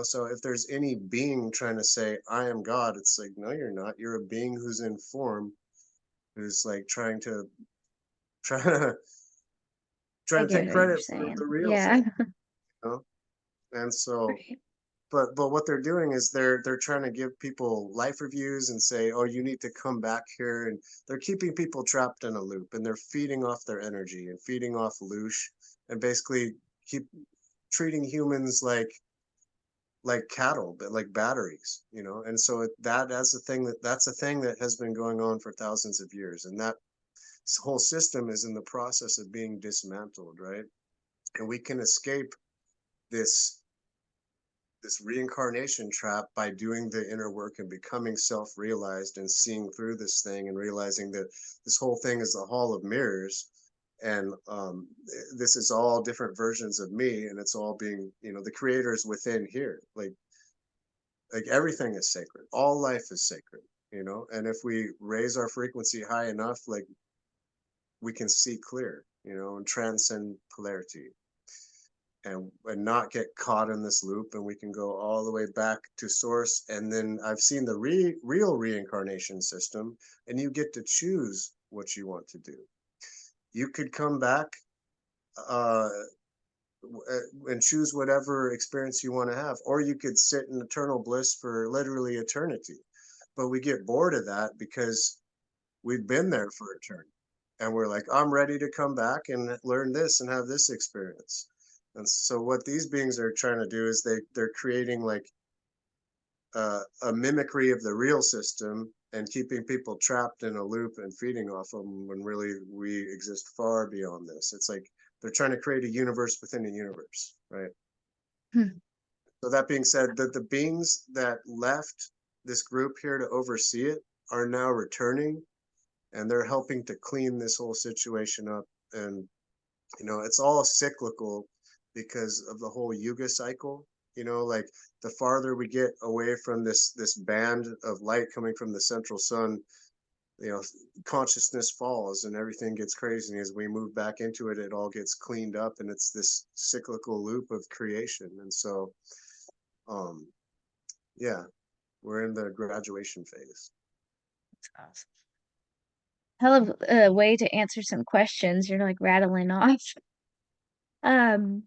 Speaker 2: So if there's any being trying to say I am God, it's like, no, you're not. You're a being who's in form, who's like trying to
Speaker 1: I
Speaker 2: trying to
Speaker 1: get
Speaker 2: take
Speaker 1: what you're
Speaker 2: credit for
Speaker 1: saying.
Speaker 2: the real
Speaker 1: Yeah.
Speaker 2: thing, you know? And so,
Speaker 1: Right.
Speaker 2: but what they're doing is they're trying to give people life reviews and say, oh, you need to come back here, and they're keeping people trapped in a loop, and they're feeding off their energy and feeding off loosh, and basically keep treating humans like cattle, but like batteries, and so that's a thing that has been going on for thousands of years, and that whole system is in the process of being dismantled, right? And we can escape this this reincarnation trap by doing the inner work and becoming self-realized and seeing through this thing and realizing that this whole thing is the hall of mirrors, and this is all different versions of me, and it's all being, the creators within here, like everything is sacred, all life is sacred, and if we raise our frequency high enough, like we can see clear, and transcend polarity, and not get caught in this loop, and we can go all the way back to source. And then I've seen the real reincarnation system, and you get to choose what you want to do. You could come back, uh, and choose whatever experience you want to have, or you could sit in eternal bliss for literally eternity. But we get bored of that because we've been there for eternity, and we're like, I'm ready to come back and learn this and have this experience. And so what these beings are trying to do is they're creating like a mimicry of the real system and keeping people trapped in a loop and feeding off them, when really we exist far beyond this. It's like they're trying to create a universe within a universe, right?
Speaker 1: Hmm.
Speaker 2: So that being said, the beings that left this group here to oversee it are now returning, and they're helping to clean this whole situation up. And it's all cyclical because of the whole yuga cycle. Like the farther we get away from this band of light coming from the central sun, you know consciousness falls and everything gets crazy, and as we move back into it, it all gets cleaned up, and it's this cyclical loop of creation. And so, um yeah, we're in the graduation phase.
Speaker 1: Awesome. Hell of a way to answer some questions. You're like rattling off. Um,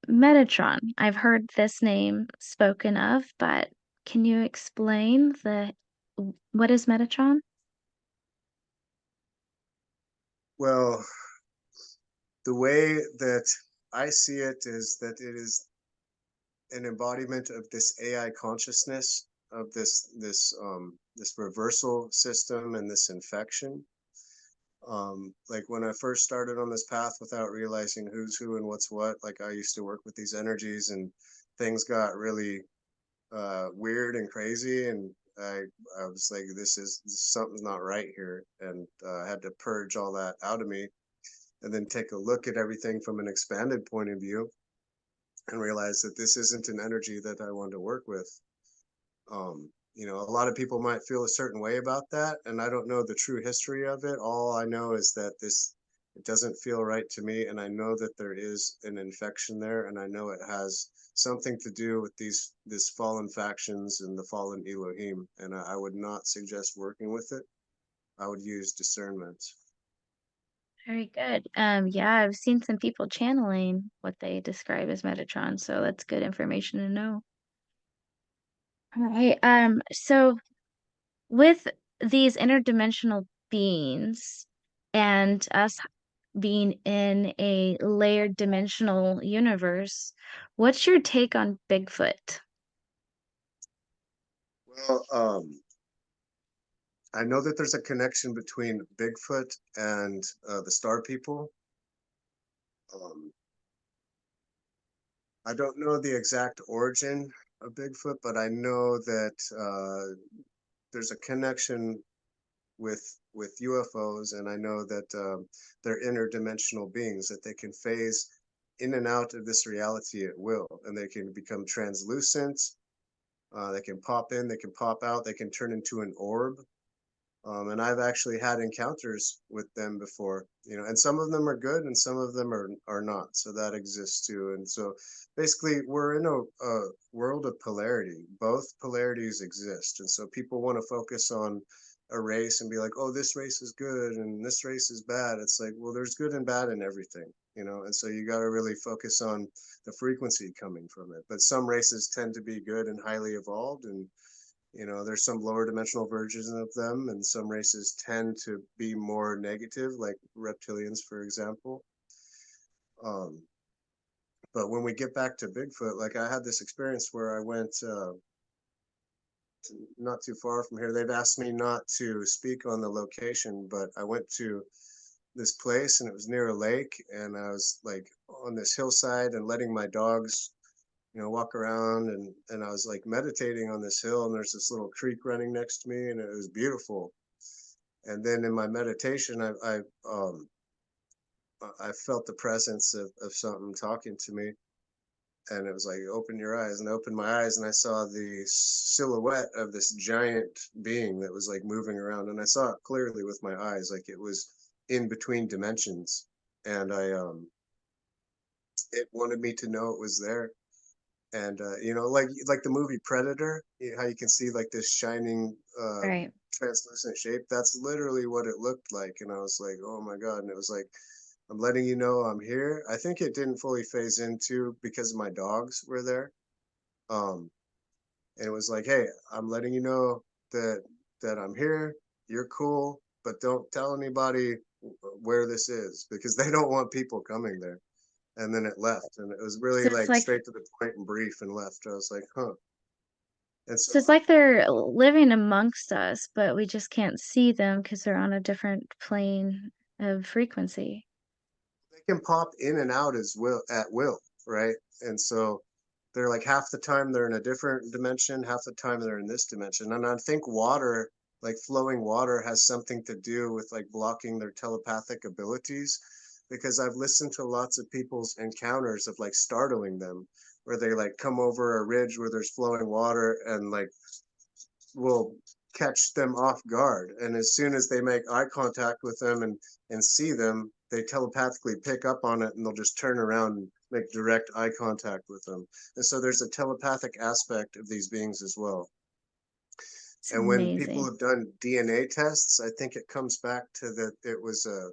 Speaker 1: Metatron. I've heard this name spoken of, but can you explain what is Metatron?
Speaker 2: Well, the way that I see it is that it is an embodiment of this AI consciousness, of this reversal system and this infection. Like when I first started on this path without realizing who's who and what's what, like I used to work with these energies, and things got really weird and crazy, and I was like, something's not right here, and I had to purge all that out of me, and then take a look at everything from an expanded point of view, and realize that this isn't an energy that I want to work with. A lot of people might feel a certain way about that, and I don't know the true history of it. All I know is that it doesn't feel right to me, and I know that there is an infection there, and I know it has something to do with these fallen factions and the fallen Elohim, and I would not suggest working with it. I would use discernment.
Speaker 1: Very good. Yeah, I've seen some people channeling what they describe as Metatron, so that's good information to know. All right. So with these interdimensional beings and us being in a layered dimensional universe, what's your take on Bigfoot?
Speaker 2: Well, I know that there's a connection between Bigfoot and the Star People. Um, I don't know the exact origin of Bigfoot, but I know that there's a connection with UFOs, and I know that they're interdimensional beings, that they can phase in and out of this reality at will, and they can become translucent. They can pop in, they can pop out, they can turn into an orb. And I've actually had encounters with them before, and some of them are good and some of them are not. So that exists too. And so basically, we're in a world of polarity. Both polarities exist. And so people want to focus on a race and be like, oh, this race is good and this race is bad. It's like, well, there's good and bad in everything, and so you got to really focus on the frequency coming from it. But some races tend to be good and highly evolved, and there's some lower dimensional versions of them, and some races tend to be more negative, like reptilians, for example. Um, but when we get back to Bigfoot, like I had this experience where I went not too far from here. They've asked me not to speak on the location, but I went to this place and it was near a lake, and I was like on this hillside and letting my dogs walk around, and I was like meditating on this hill, and there's this little creek running next to me, and it was beautiful. And then in my meditation, I felt the presence of something talking to me, and it was like, open your eyes, and I opened my eyes, and I saw the silhouette of this giant being that was like moving around, and I saw it clearly with my eyes, like it was in between dimensions, and it wanted me to know it was there. And like the movie Predator, how you can see like this shining
Speaker 1: Right.
Speaker 2: translucent shape. That's literally what it looked like, and I was like, oh my god. And it was like, I'm letting you know I'm here. I think it didn't fully phase into because my dogs were there. um and it was like, hey, I'm letting you know that I'm here. You're cool, but don't tell anybody where this is, because they don't want people coming there. And then it left, and it was really
Speaker 1: So it's
Speaker 2: like
Speaker 1: like
Speaker 2: straight to the point and brief, and left. I was like, huh. And so
Speaker 1: so it's like they're living amongst us, but we just can't see them because they're on a different plane of frequency.
Speaker 2: they can pop in and out as will at will, right? And so they're like, half the time they're in a different dimension, half the time they're in this dimension. And I think water, like flowing water, has something to do with like blocking their telepathic abilities, because I've listened to lots of people's encounters of like startling them, where they like come over a ridge where there's flowing water, and like will catch them off guard. And as soon as they make eye contact with them and see them, they telepathically pick up on it, and they'll just turn around and make direct eye contact with them. And so there's a telepathic aspect of these beings as well.
Speaker 1: It's
Speaker 2: And when people
Speaker 1: amazing.
Speaker 2: have done DNA tests, I think it comes back to that it was a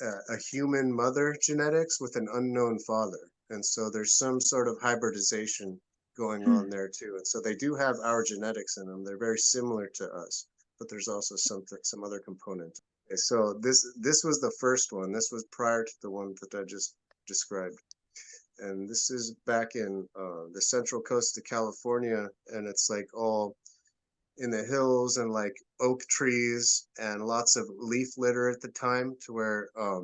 Speaker 2: a human mother genetics with an unknown father. And so there's some sort of hybridization going
Speaker 1: Hmm.
Speaker 2: on there too. And so they do have our genetics in them. They're very similar to us, but there's also some other component. Okay, so this was the first one. This was prior to the one that I just described. And this is back in the central coast of California, and it's like all in the hills and like oak trees and lots of leaf litter at the time, to where there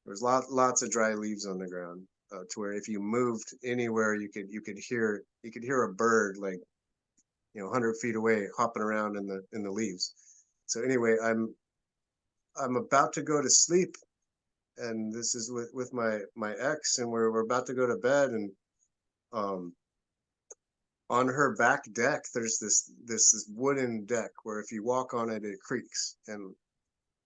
Speaker 2: was lots of dry leaves on the ground, to where if you moved anywhere, you could hear a bird like 100 feet away hopping around in the leaves. So anyway, I'm about to go to sleep, and this is with my ex, and we're about to go to bed, and um on her back deck there's this wooden deck where if you walk on it, it creaks. And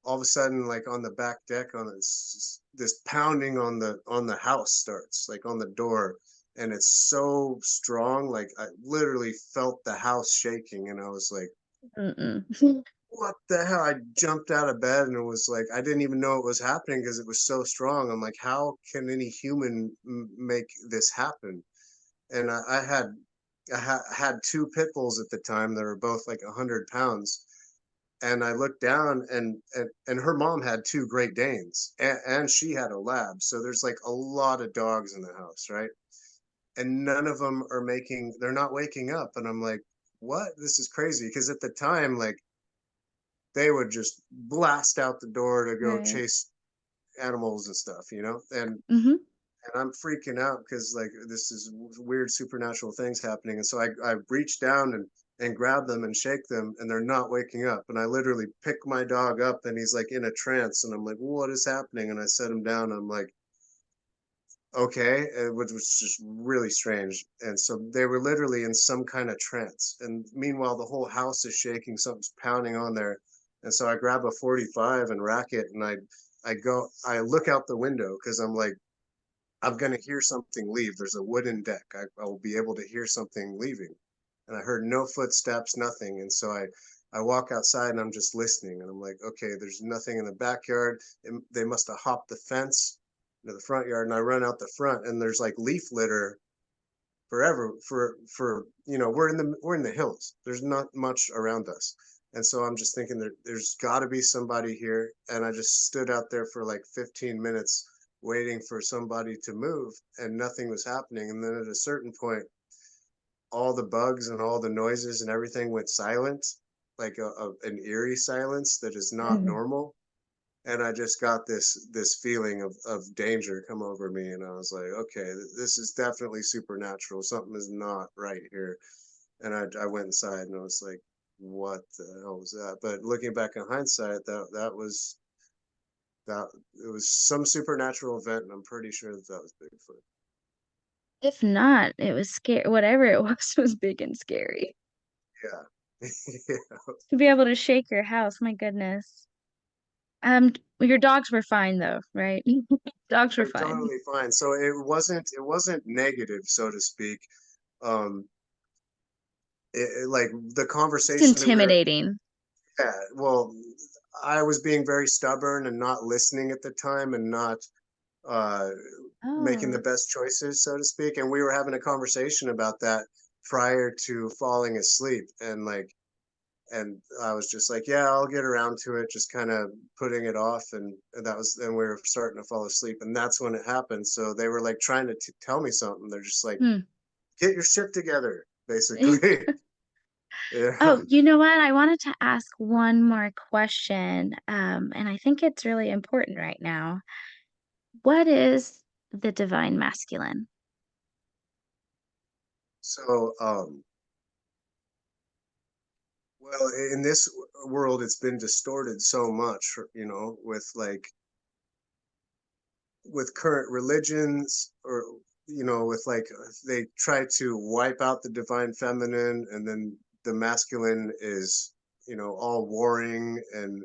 Speaker 2: all of a sudden, like on the back deck, on this pounding on the house starts, like on the door, and it's so strong, like I literally felt the house shaking, and I was like,
Speaker 1: Mm-mm.
Speaker 2: what the hell? I jumped out of bed, and it was like I didn't even know it was happening because it was so strong. I'm like, how can any human make this happen? And I had two pit bulls at the time that were both like 100 pounds, and I looked down, and her mom had two Great Danes, and she had a lab. So there's like a lot of dogs in the house, right? And none of them they're not waking up. And I'm like, what? This is crazy. Because at the time, like they would just blast out the door to go
Speaker 1: Right.
Speaker 2: chase animals and stuff,
Speaker 1: Hmm.
Speaker 2: and I'm freaking out because like this is weird supernatural things happening. And so I reach down and grab them and shake them, and they're not waking up. And I literally pick my dog up, and he's like in a trance, and I'm like, what is happening? And I set him down. And I'm like, Okay, which was just really strange. And so they were literally in some kind of trance. And meanwhile, the whole house is shaking, something's pounding on there. And so I grab a 45 and rack it, and I look out the window because I'm like, I'm gonna hear something leave. There's a wooden deck. I will be able to hear something leaving. And I heard no footsteps, nothing. And so I walk outside and I'm just listening. And I'm like, okay, there's nothing in the backyard. They must have hopped the fence into the front yard. And I run out the front and there's like leaf litter forever for we're in the hills. There's not much around us. And so I'm just thinking there's got to be somebody here. And I just stood out there for like 15 minutes waiting for somebody to move, and nothing was happening. And then at a certain point, all the bugs and all the noises and everything went silent, like an eerie silence that is not
Speaker 1: Mhm.
Speaker 2: normal. And I just got this feeling of danger come over me, and I was like, okay, this is definitely supernatural. Something is not right here. And I went inside and I was like, what the hell was that? But looking back in hindsight, that it was some supernatural event, and I'm pretty sure that was Bigfoot.
Speaker 1: If not, it was scary. Whatever it was big and scary.
Speaker 2: Yeah. Yeah.
Speaker 1: To be able to shake your house, my goodness. Your dogs were fine though, right? Dogs were
Speaker 2: They're
Speaker 1: fine.
Speaker 2: totally fine. So it wasn't negative, so to speak. Um, like the
Speaker 1: Just
Speaker 2: conversation that we were,
Speaker 1: intimidating.
Speaker 2: yeah, well, I was being very stubborn and not listening at the time and not uh making the
Speaker 1: Oh.
Speaker 2: best choices, so to speak. And we were having a conversation about that prior to falling asleep. And I was just like, yeah, I'll get around to it, just kind of putting it off. And that was, then we were starting to fall asleep. And that's when it happened. So they were like trying to tell me something. They're just like,
Speaker 1: Hmm.
Speaker 2: get your shit together, basically. Yeah.
Speaker 1: Oh, you know what? I wanted to ask one more question, and I think it's really important right now. What is the divine masculine?
Speaker 2: So, well, in this world, it's been distorted so much, with with current religions, or with like they try to wipe out the divine feminine, and then the masculine is all warring and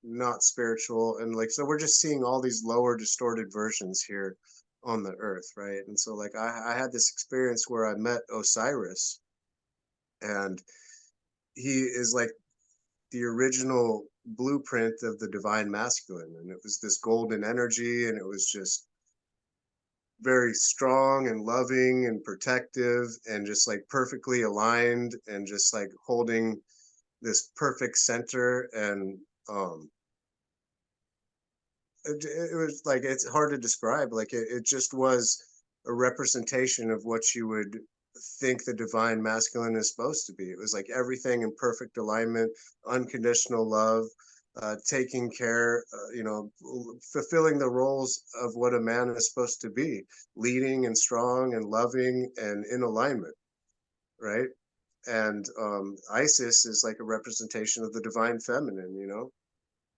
Speaker 2: not spiritual, and like, so we're just seeing all these lower distorted versions here on the earth, right? And so like I had this experience where I met Osiris, and he is like the original blueprint of the divine masculine, and it was this golden energy, and it was just very strong and loving and protective and just like perfectly aligned and just like holding this perfect center. And um it was like, it's hard to describe. Like it just was a representation of what you would think the divine masculine is supposed to be. It was like everything in perfect alignment, unconditional love, taking care, fulfilling the roles of what a man is supposed to be, leading and strong and loving and in alignment, right? And Isis is like a representation of the divine feminine.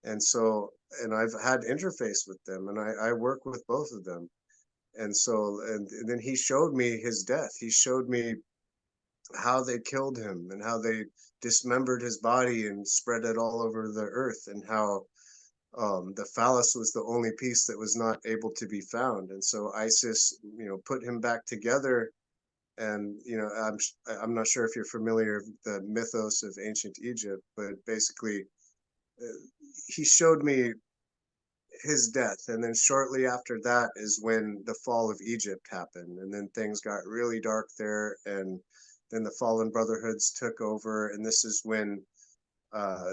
Speaker 2: And so, and I've had interface with them, and I work with both of them. And so, and then he showed me his death. He showed me how they killed him and how they dismembered his body and spread it all over the earth, and how the phallus was the only piece that was not able to be found. And so Isis, put him back together. And I'm not sure if you're familiar with the mythos of ancient Egypt, but basically, uh, he showed me his death, and then shortly after that is when the fall of Egypt happened, and then things got really dark there, and then the fallen brotherhoods took over, and this is when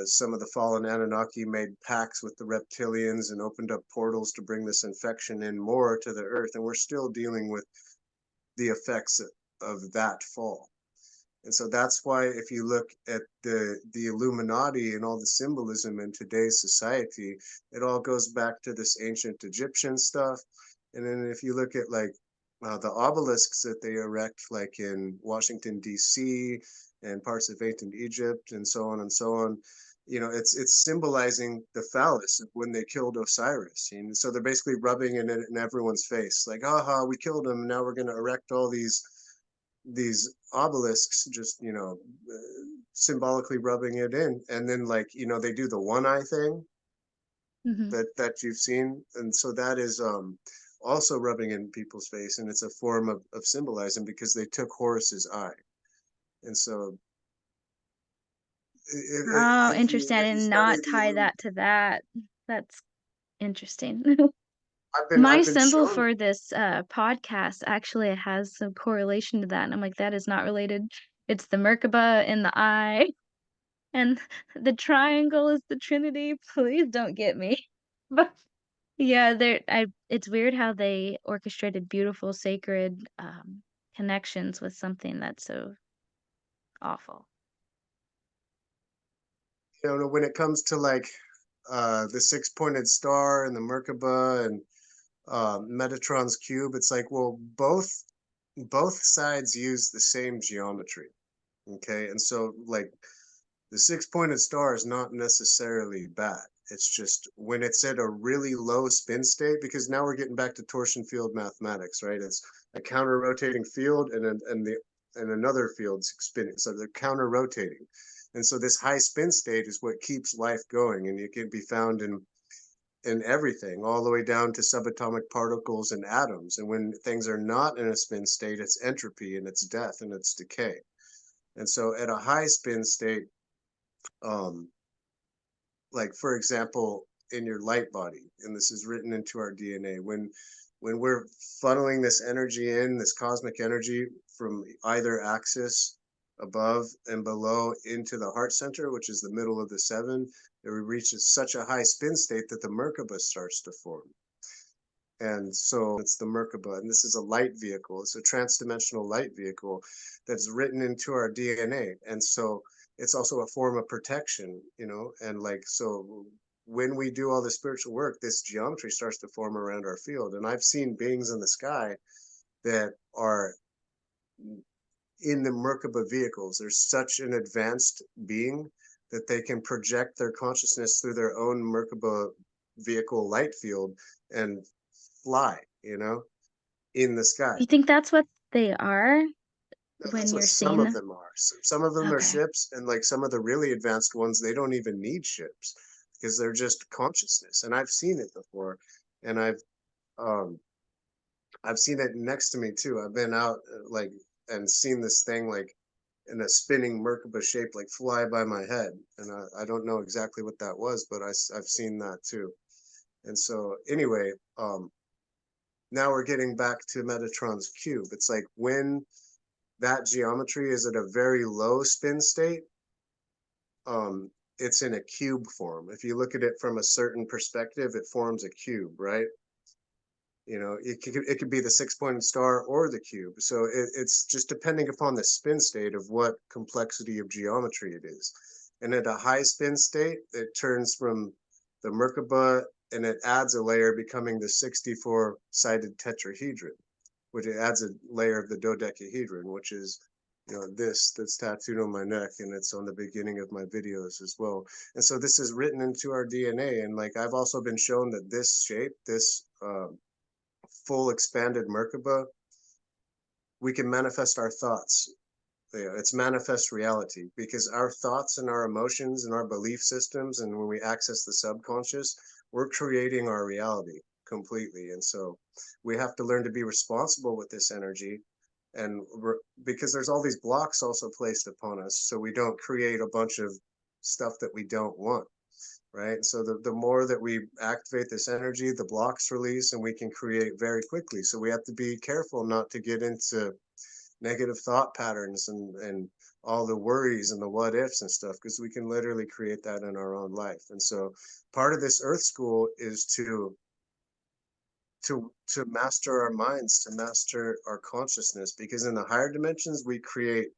Speaker 2: some of the fallen Anunnaki made pacts with the reptilians and opened up portals to bring this infection in more to the earth, and we're still dealing with the effects of that fall. And so that's why, if you look at the Illuminati and all the symbolism in today's society, it all goes back to this ancient Egyptian stuff. And then if you look at like the obelisks that they erect, like in Washington D.C. and parts of ancient Egypt and so on and so on, it's symbolizing the phallus of when they killed Osiris. And so they're basically rubbing it in everyone's face, like, aha, we killed him. Now we're going to erect all these obelisks, just symbolically rubbing it in. And then, like, they do the one eye thing
Speaker 1: Hmm.
Speaker 2: that you've seen, and so that is also rubbing in people's face, and it's a form of symbolizing because they took Horus's eye. And so
Speaker 1: Oh,
Speaker 2: if you
Speaker 1: interesting. I
Speaker 2: if
Speaker 1: did
Speaker 2: you study
Speaker 1: not
Speaker 2: the
Speaker 1: tie that to that. That's interesting.
Speaker 2: I've
Speaker 1: My
Speaker 2: been
Speaker 1: symbol
Speaker 2: shown.
Speaker 1: for this podcast actually has some correlation to that, and I'm like, that is not related. It's the Merkaba in the eye, and the triangle is the Trinity. Please don't get me. But yeah, it's weird how they orchestrated beautiful, sacred connections with something that's so awful.
Speaker 2: When it comes to like the six-pointed star and the Merkaba and Metatron's cube, it's like, well, both sides use the same geometry. Okay, and so like the six-pointed star is not necessarily bad. It's just when it's at a really low spin state, because now we're getting back to torsion field mathematics, right? It's a counter-rotating field and another field spinning, so they're counter-rotating. And so this high spin state is what keeps life going, and it can be found in everything, all the way down to subatomic particles and atoms. And when things are not in a spin state, it's entropy and it's death and it's decay. And so at a high spin state, um, like for example, in your light body, and this is written into our DNA, when we're funneling this energy in, this cosmic energy from either axis above and below into the heart center, which is the middle of the seven, it reaches such a high spin state that the Merkaba starts to form. And so it's the Merkaba, and this is a light vehicle. It's a transdimensional light vehicle that's written into our DNA. And so it's also a form of protection, and like, so when we do all the spiritual work, this geometry starts to form around our field. And I've seen beings in the sky that are in the Merkaba vehicles. They're such an advanced being that they can project their consciousness through their own Merkaba vehicle light field and fly, in the sky.
Speaker 1: You think that's what they are
Speaker 2: No,
Speaker 1: when
Speaker 2: that's what
Speaker 1: you're
Speaker 2: some
Speaker 1: seeing
Speaker 2: of
Speaker 1: them?
Speaker 2: them are. Some of them are
Speaker 1: Okay.
Speaker 2: ships, and like some of the really advanced ones, they don't even need ships because they're just consciousness. And I've seen it before, and um I've seen it next to me too. I've been out like and seen this thing like in a spinning Merkaba shape like fly by my head, and I don't know exactly what that was, but I've seen that too. And so anyway, now we're getting back to Metatron's cube. It's like when that geometry is at a very low spin state, it's in a cube form. If you look at it from a certain perspective, it forms a cube, right? It could be the six-pointed star or the cube. So it's just depending upon the spin state of what complexity of geometry it is. And at a high spin state, it turns from the Merkaba and it adds a layer, becoming the 64-sided tetrahedron, which it adds a layer of the dodecahedron, which is this that's tattooed on my neck, and it's on the beginning of my videos as well. And so this is written into our DNA. And like I've also been shown that this shape, this full expanded Merkaba, we can manifest our thoughts. It's manifest reality because our thoughts and our emotions and our belief systems, and when we access the subconscious, we're creating our reality completely. And so we have to learn to be responsible with this energy, and because there's all these blocks also placed upon us, so we don't create a bunch of stuff that we don't want, right? So the more that we activate this energy, the blocks release and we can create very quickly. So we have to be careful not to get into negative thought patterns and all the worries and the what ifs and stuff, because we can literally create that in our own life. And so part of this earth school is to master our minds, to master our consciousness, because in the higher dimensions we create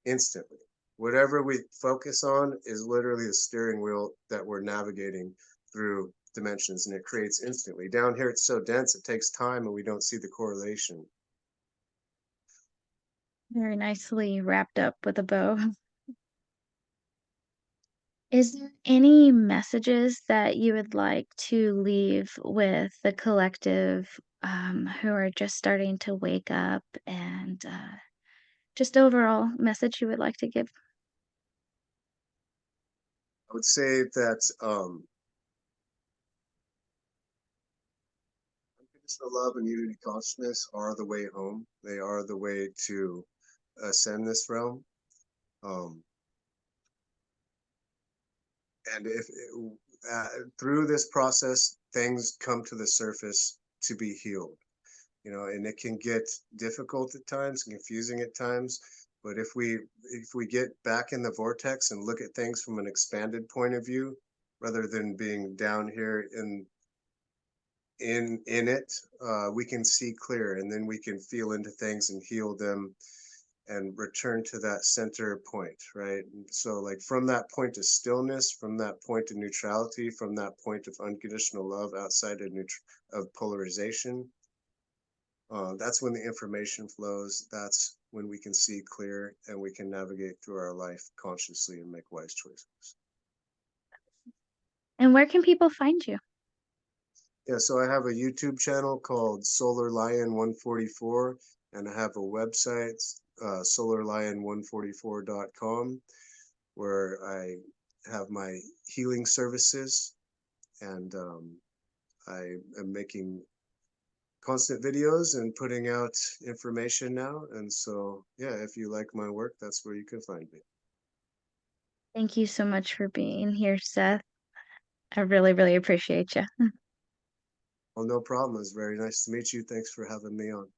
Speaker 2: instantly. Whatever we focus on is literally the steering wheel that we're navigating through dimensions, and it creates instantly. Down here, it's so dense, it takes time, and we don't see the correlation.
Speaker 1: Very nicely wrapped up with a bow. Is there any messages that you would like to leave with the collective, who are just starting to wake up and, just overall message you would like to give?
Speaker 2: I would say that unconditional love and unity consciousness are the way home. They are the way to ascend this realm. Um, and if through this process, things come to the surface to be healed, and it can get difficult at times, confusing at times. But if we get back in the vortex and look at things from an expanded point of view, rather than being down here in it, we can see clear, and then we can feel into things and heal them and return to that center point, right? And so, like, from that point of stillness, from that point of neutrality, from that point of unconditional love outside of polarization, that's when the information flows. That's when we can see clear and we can navigate through our life consciously and make wise choices.
Speaker 1: And where can people find you?
Speaker 2: Yeah, so I have a YouTube channel called Solar Lion 144, and I have a website, solarlion144.com, where I have my healing services, and I am making constant videos and putting out information now. And so, yeah, if you like my work, that's where you can find me.
Speaker 1: Thank you so much for being here, Seth. I really, really appreciate you.
Speaker 2: Well, no problem. It's very nice to meet you. Thanks for having me on.